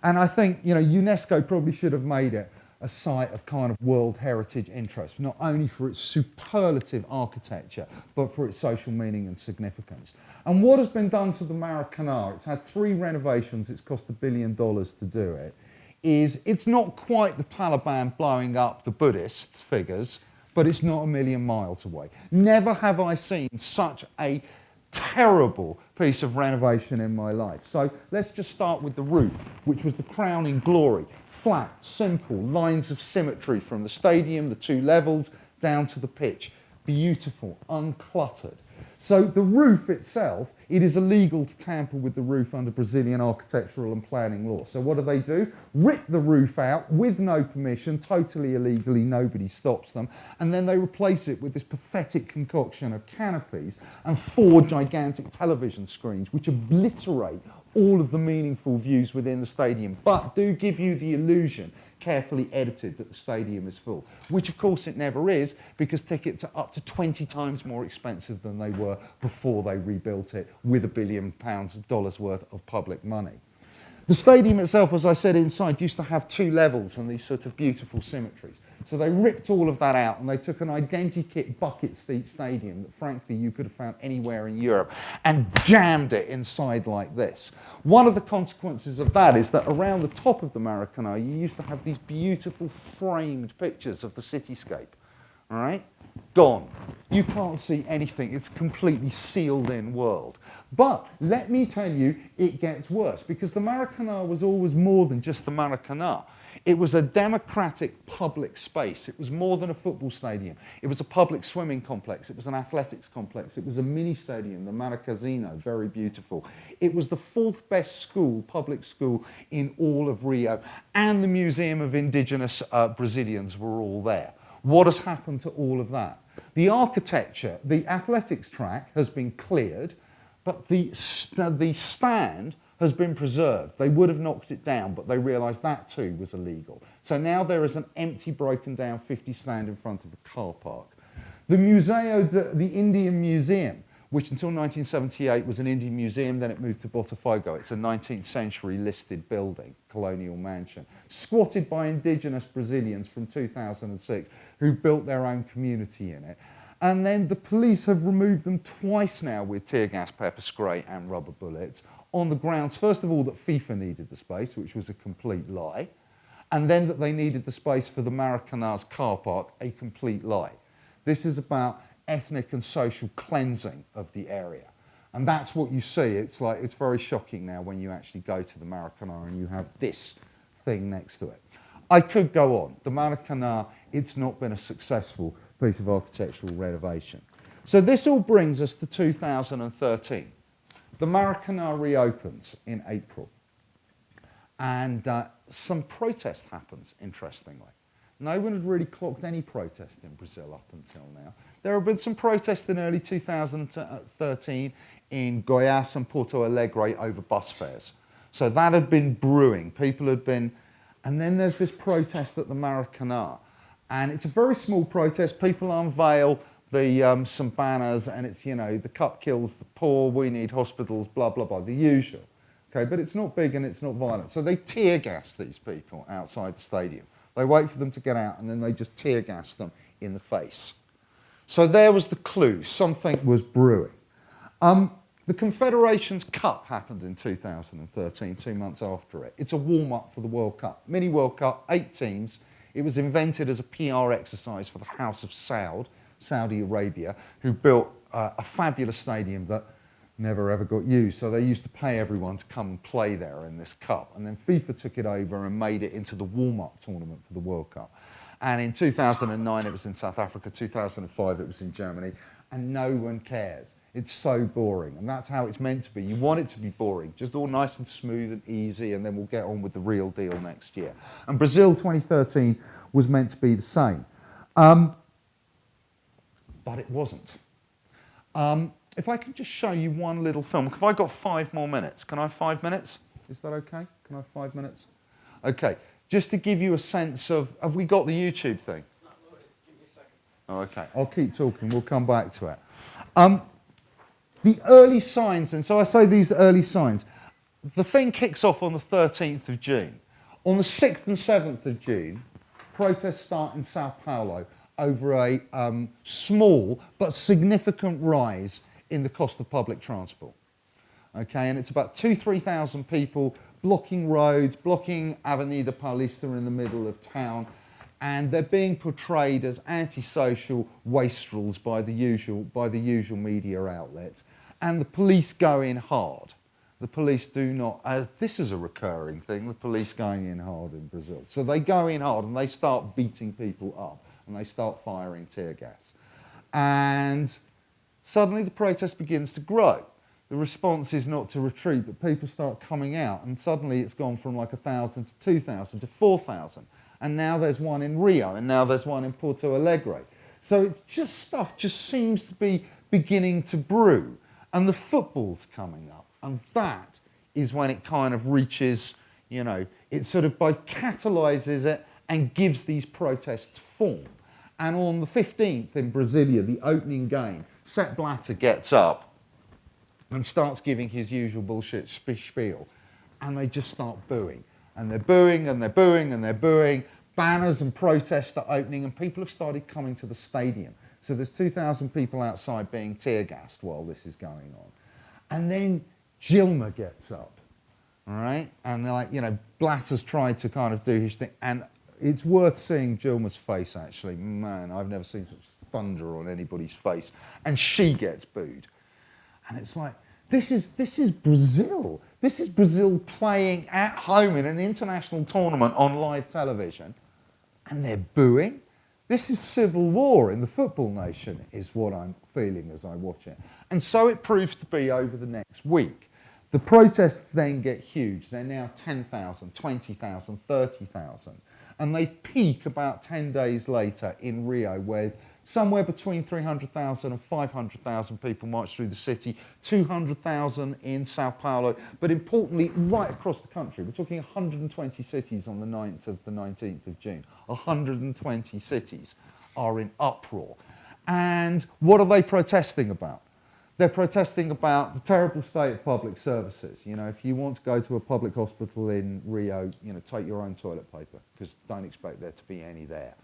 And I think, you know, UNESCO probably should have made it a site of kind of world heritage interest, not only for its superlative architecture, but for its social meaning and significance. And what has been done to the Maracanã, it's had 3 renovations, it's cost $1 billion to do it, is it's not quite the Taliban blowing up the Buddhist figures, but it's not a million miles away. Never have I seen such a terrible piece of renovation in my life. So let's just start with the roof, which was the crowning glory. Flat, simple, lines of symmetry from the stadium, the 2 levels, down to the pitch. Beautiful, uncluttered. So the roof itself, it is illegal to tamper with the roof under Brazilian architectural and planning law. So what do? Rip the roof out with no permission, totally illegally, nobody stops them, and then they replace it with this pathetic concoction of canopies and 4 gigantic television screens which obliterate all of the meaningful views within the stadium, but do give you the illusion, carefully edited, that the stadium is full, which of course it never is, because tickets are up to 20 times more expensive than they were before they rebuilt it with $1 billion worth of public money. The stadium itself, as I said, inside used to have 2 levels and these sort of beautiful symmetries. So they ripped all of that out and they took an identikit bucket seat stadium that frankly you could have found anywhere in Europe and jammed it inside like this. One of the consequences of that is that around the top of the Maracanã you used to have these beautiful framed pictures of the cityscape. All right? Gone. You can't see anything. It's a completely sealed in world. But let me tell you, it gets worse, because the Maracanã was always more than just the Maracanã. It was a democratic public space. It was more than a football stadium. It was a public swimming complex. It was an athletics complex. It was a mini stadium, the Maracasino, very beautiful. It was the 4th best school, public school, in all of Rio. And the Museum of Indigenous Brazilians were all there. What has happened to all of that? The architecture, the athletics track has been cleared, but the stand has been preserved. They would have knocked it down, but they realised that too was illegal. So now there is an empty, broken down 50 stand in front of a car park. The the Indian Museum, which until 1978 was an Indian museum, then it moved to Botafogo. It's a 19th century listed building, colonial mansion, squatted by indigenous Brazilians from 2006 who built their own community in it. And then the police have removed them twice now with tear gas, pepper spray and rubber bullets on the grounds, first of all, that FIFA needed the space, which was a complete lie, and then that they needed the space for the Maracanã's car park, a complete lie. This is about ethnic and social cleansing of the area. And that's what you see. It's very shocking now when you actually go to the Maracanã and you have this thing next to it. I could go on. The Maracanã, it's not been a successful piece of architectural renovation. So this all brings us to 2013. The Maracanã reopens in April. And some protest happens, interestingly. No one had really clocked any protest in Brazil up until now. There have been some protests in early 2013 in Goiás and Porto Alegre over bus fares. So that had been brewing. People had been... And then there's this protest at the Maracanã. And it's a very small protest. People unveil some banners, and it's, you know, the cup kills the poor, we need hospitals, blah, blah, blah, the usual. Okay, but it's not big and it's not violent. So they tear gas these people outside the stadium. They wait for them to get out and then they just tear gas them in the face. So there was the clue. Something was brewing. The Confederations Cup happened in 2013, 2 months after it. It's a warm-up for the World Cup. Mini World Cup, 8 teams. It was invented as a PR exercise for the House of Saud, Saudi Arabia, who built a fabulous stadium that never ever got used. So they used to pay everyone to come and play there in this cup. And then FIFA took it over and made it into the warm-up tournament for the World Cup. And in 2009 it was in South Africa, 2005 it was in Germany, and no one cares. It's so boring, and that's how it's meant to be. You want it to be boring, just all nice and smooth and easy, and then we'll get on with the real deal next year. And Brazil 2013 was meant to be the same. But it wasn't. If I could just show you one little film. Have I got 5 more minutes? Can I have 5 minutes? Is that okay? Can I have 5 minutes? Okay. Just to give you a sense of, have we got the YouTube thing? It's not loaded. Give me a second. Oh, okay. I'll keep talking. We'll come back to it. The early signs, and so I say these early signs, the thing kicks off on the 13th of June. On the 6th and 7th of June, protests start in Sao Paulo over a small but significant rise in the cost of public transport. Okay, and it's about 2,000–3,000 people blocking roads, blocking Avenida Paulista in the middle of town, and they're being portrayed as antisocial wastrels by the usual media outlets. And the police go in hard. The police do not, this is a recurring thing, the police going in hard in Brazil. So they go in hard and they start beating people up and they start firing tear gas. And suddenly the protest begins to grow. The response is not to retreat, but people start coming out, and suddenly it's gone from like 1,000 to 2,000 to 4,000. And now there's one in Rio, and now there's one in Porto Alegre. So it's just stuff just seems to be beginning to brew. And the football's coming up, and that is when it kind of reaches, you know, it sort of both catalyses it and gives these protests form. And on the 15th in Brasilia, the opening game, Sepp Blatter gets up and starts giving his usual bullshit spiel, and they just start booing. And they're booing, and they're booing, and they're booing. Banners and protests are opening, and people have started coming to the stadium. So there's 2,000 people outside being tear gassed while this is going on. And then Gilmer gets up, all right? And they're like, you know, Blatter's tried to kind of do his thing. And it's worth seeing Gilmer's face, actually. Man, I've never seen such thunder on anybody's face. And she gets booed. And it's like, this is Brazil. This is Brazil playing at home in an international tournament on live television. And they're booing. This is civil war in the football nation, is what I'm feeling as I watch it. And so it proves to be over the next week. The protests then get huge. They're now 10,000, 20,000, 30,000. And they peak about 10 days later in Rio, where somewhere between 300,000 and 500,000 people march through the city, 200,000 in Sao Paulo, but importantly, right across the country. We're talking 120 cities on the 9th of the 19th of June. 120 cities are in uproar. And what are they protesting about? They're protesting about the terrible state of public services. You know, if you want to go to a public hospital in Rio, you know, take your own toilet paper, because don't expect there to be any there.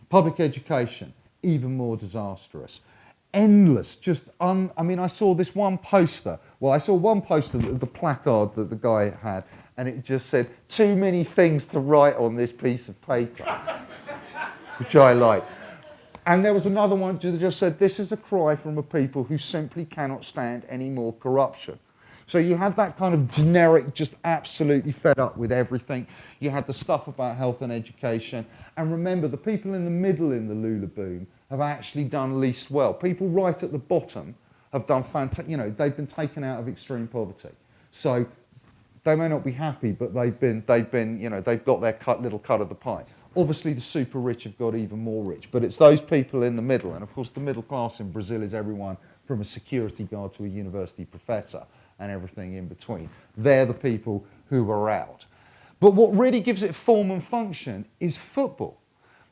Public education, even more disastrous. endless, I mean, I saw this one poster. Well, I saw one poster, the placard that the guy had, and it just said, "Too many things to write on this piece of paper," which I like. And there was another one that just said, "This is a cry from a people who simply cannot stand any more corruption." So you had that kind of generic, just absolutely fed up with everything. You had the stuff about health and education. And remember, the people in the middle in the Lula boom have actually done least well. People right at the bottom have done fantastic, you know, they've been taken out of extreme poverty. So they may not be happy, but they've been, you know, they've got their little cut of the pie. Obviously, the super rich have got even more rich, but it's those people in the middle. And of course, the middle class in Brazil is everyone from a security guard to a university professor and everything in between. They're the people who are out. But what really gives it form and function is football.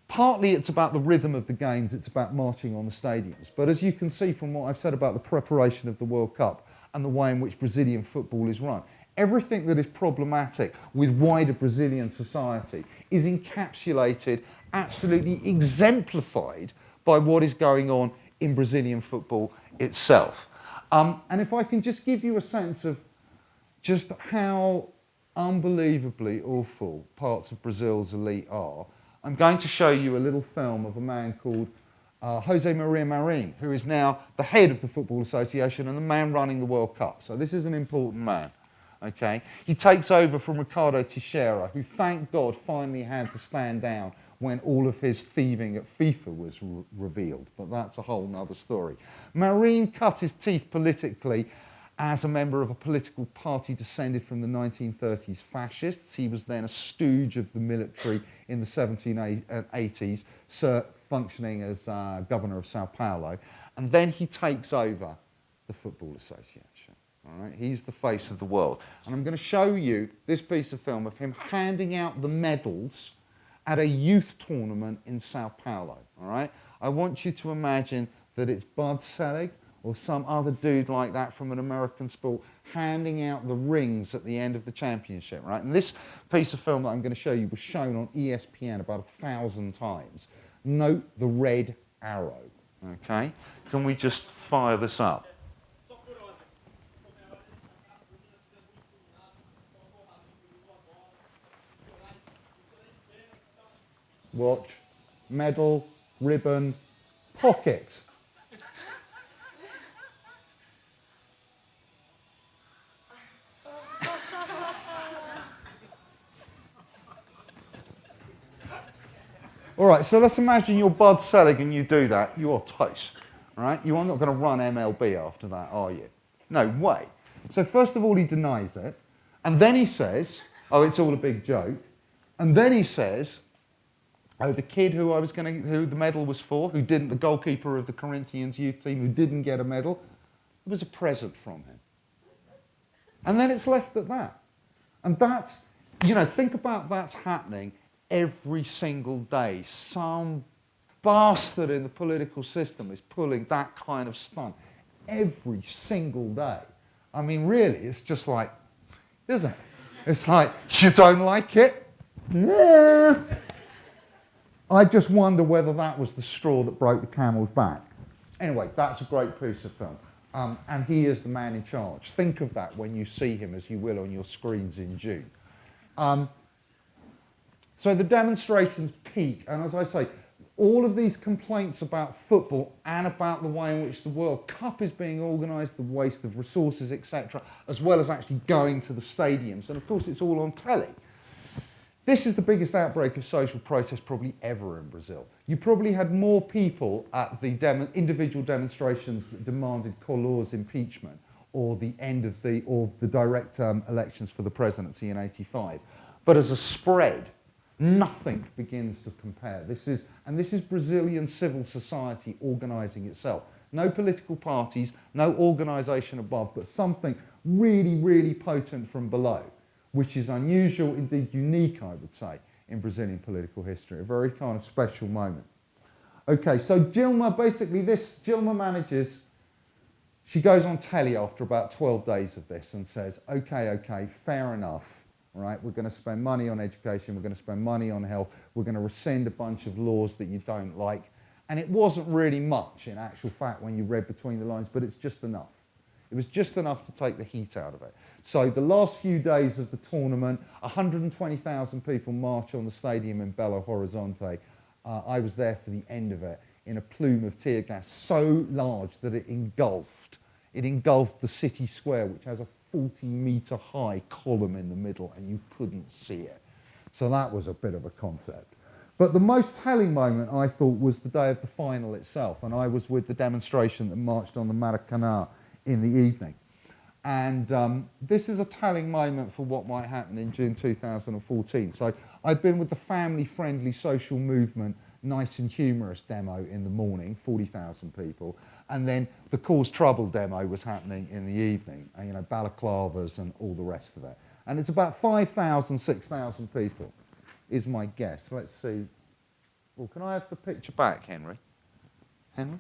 Partly it's about the rhythm of the games, it's about marching on the stadiums. But as you can see from what I've said about the preparation of the World Cup and the way in which Brazilian football is run, everything that is problematic with wider Brazilian society is encapsulated, absolutely exemplified by what is going on in Brazilian football itself. And if I can just give you a sense of just how unbelievably awful parts of Brazil's elite are, I'm going to show you a little film of a man called Jose Maria Marin, who is now the head of the Football Association and the man running the World Cup. So this is an important man. Okay? He takes over from Ricardo Teixeira, who, thank God, finally had to stand down when all of his thieving at FIFA was revealed. But that's a whole nother story. Marin cut his teeth politically as a member of a political party descended from the 1930s fascists. He was then a stooge of the military in the 1780s, functioning as governor of Sao Paulo. And then he takes over the Football Association. All right? He's the face of the world. And I'm going to show you this piece of film of him handing out the medals at a youth tournament in Sao Paulo. All right? I want you to imagine that it's Bud Selig or some other dude like that from an American sport handing out the rings at the end of the championship. Right? And this piece of film that I'm going to show you was shown on ESPN about 1,000 times. Note the red arrow. Okay? Can we just fire this up? Watch, medal, ribbon, pocket. All right, so let's imagine you're Bud Selig and you do that. You're toast, right? You are not going to run MLB after that, are you? No way. So first of all, he denies it. And then he says, oh, it's all a big joke. And then he says, oh, the kid who the medal was for, the goalkeeper of the Corinthians youth team, who didn't get a medal, it was a present from him. And then it's left at that. And that's, you know, think about that's happening every single day. Some bastard in the political system is pulling that kind of stunt every single day. I mean, really, it's just like, isn't it? It's like, you don't like it? Yeah. I just wonder whether that was the straw that broke the camel's back. Anyway, that's a great piece of film. And he is the man in charge. Think of that when you see him, as you will, on your screens in June. So the demonstrations peak, and as I say, all of these complaints about football and about the way in which the World Cup is being organised, the waste of resources, etc., as well as actually going to the stadiums. And of course, it's all on telly. This is the biggest outbreak of social protest probably ever in Brazil. You probably had more people at the individual demonstrations that demanded Collor's impeachment or the end of the direct elections for the presidency in '85. But as a spread, nothing begins to compare. This is Brazilian civil society organising itself. No political parties, no organisation above, but something really, really potent from below, which is unusual, indeed unique, I would say, in Brazilian political history. A very kind of special moment. Okay, so Dilma manages, she goes on telly after about 12 days of this and says, okay, fair enough, right? We're going to spend money on education, we're going to spend money on health, we're going to rescind a bunch of laws that you don't like, And it wasn't really much in actual fact when you read between the lines, but it's just enough. It was just enough to take the heat out of it. So the last few days of the tournament, 120,000 people march on the stadium in Belo Horizonte. I was there for the end of it in a plume of tear gas so large that it engulfed the city square, which has a 40-metre high column in the middle, and you couldn't see it. So that was a bit of a concept. But the most telling moment, I thought, was the day of the final itself, and I was with the demonstration that marched on the Maracanã in the evening. And this is a telling moment for what might happen in June 2014. So I'd been with the family-friendly social movement Nice and Humorous demo in the morning, 40,000 people, and then the Cause Trouble demo was happening in the evening, and, you know, balaclavas and all the rest of it. And it's about 5,000, 6,000 people, is my guess. Let's see. Well, can I have the picture back, Henry? Henry?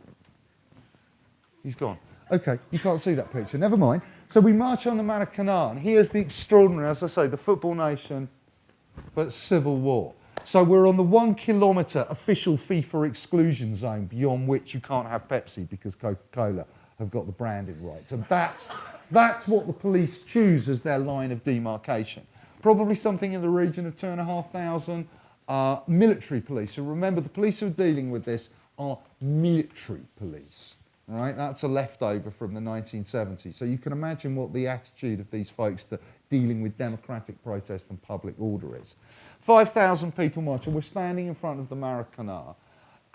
He's gone. Okay, you can't see that picture. Never mind. So we march on the Maracanã, and here's the extraordinary, as I say, the football nation, but civil war. So we're on the 1 kilometre official FIFA exclusion zone, beyond which you can't have Pepsi because Coca-Cola have got the branding rights. And that's what the police choose as their line of demarcation. Probably something in the region of 2,500 military police. So remember, the police who are dealing with this are military police. Right? That's a leftover from the 1970s. So you can imagine what the attitude of these folks to dealing with democratic protest and public order is. 5,000 people marching. We're standing in front of the Maracanã,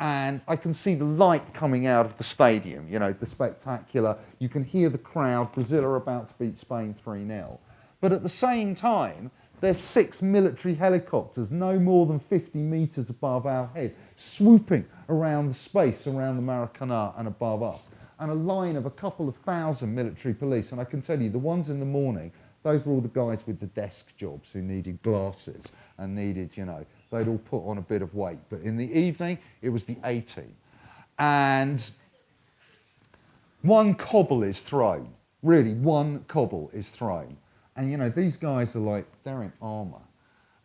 and I can see the light coming out of the stadium, you know, the spectacular. You can hear the crowd. Brazil are about to beat Spain 3-0. But at the same time, there's 6 military helicopters, no more than 50 metres above our head, swooping around the space around the Maracanã and above us. And a line of a couple of thousand military police. And I can tell you, the ones in the morning, those were all the guys with the desk jobs who needed glasses and needed, you know, they'd all put on a bit of weight. But in the evening, it was the A-team. And one cobble is thrown. Really, one cobble is thrown. And, you know, these guys are like, they're in armour.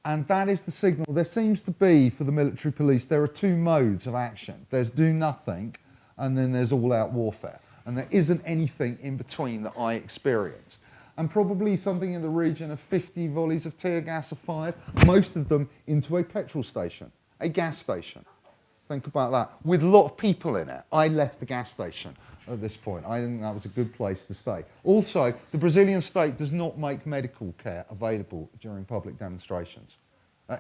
And that is the signal. There seems to be, for the military police, there are 2 modes of action. There's do nothing, and then there's all-out warfare. And there isn't anything in between that I experienced. And probably something in the region of 50 volleys of tear gas are fired, most of them into a petrol station, a gas station. Think about that. With a lot of people in it. I left the gas station at this point. I think that was a good place to stay. Also, the Brazilian state does not make medical care available during public demonstrations.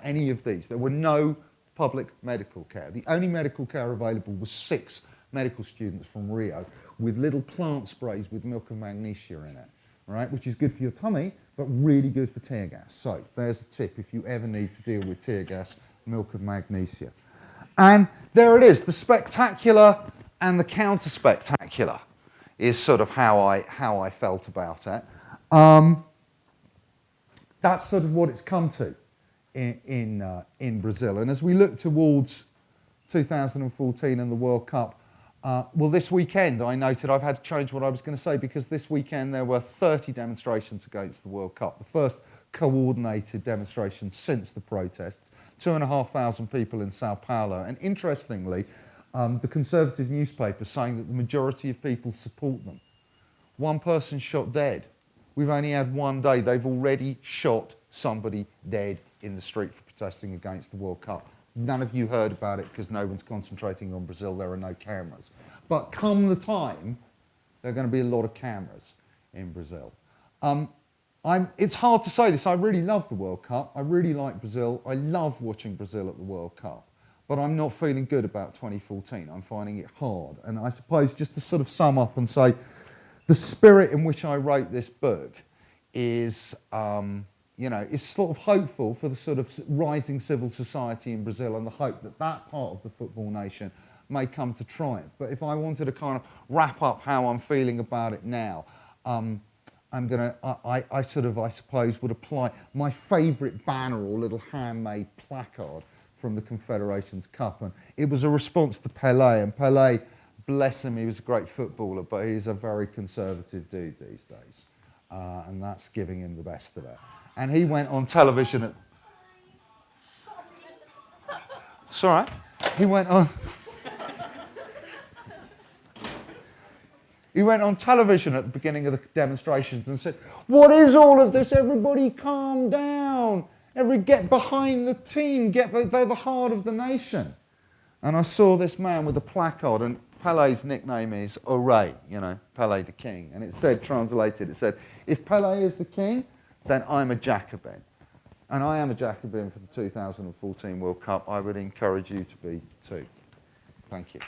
Any of these. There were no public medical care. The only medical care available was 6 medical students from Rio with little plant sprays with milk of magnesia in it, right? Which is good for your tummy, but really good for tear gas. So there's a tip if you ever need to deal with tear gas, milk of magnesia. And there it is, the spectacular and the counter-spectacular is sort of how I felt about it. That's sort of what it's come to in Brazil. And as we look towards 2014 and the World Cup, well, this weekend I noted I've had to change what I was going to say because this weekend there were 30 demonstrations against the World Cup, the first coordinated demonstration since the protests. 2,500 people in Sao Paulo, and interestingly, the conservative newspaper saying that the majority of people support them. 1 person shot dead. We've only had 1 day. They've already shot somebody dead in the street for protesting against the World Cup. None of you heard about it because no one's concentrating on Brazil. There are no cameras. But come the time, there are going to be a lot of cameras in Brazil. It's hard to say this. I really love the World Cup. I really like Brazil. I love watching Brazil at the World Cup. But I'm not feeling good about 2014. I'm finding it hard. And I suppose just to sort of sum up and say, the spirit in which I wrote this book is, you know, is sort of hopeful for the sort of rising civil society in Brazil and the hope that that part of the football nation may come to triumph. But if I wanted to kind of wrap up how I'm feeling about it now, I suppose, would apply my favourite banner or little handmade placard from the Confederations Cup. And it was a response to Pelé. And Pelé, bless him, he was a great footballer, but he's a very conservative dude these days. And that's giving him the best of it. And he went on television at... It's all right. He went on... He went on television at the beginning of the demonstrations and said, "What is all of this? Everybody calm down. Get behind the team. They're the heart of the nation." And I saw this man with a placard, and Pele's nickname is Ore, you know, Pele the king. And it said, translated, it said, "If Pele is the king, then I'm a Jacobin." And I am a Jacobin for the 2014 World Cup. I would encourage you to be too. Thank you.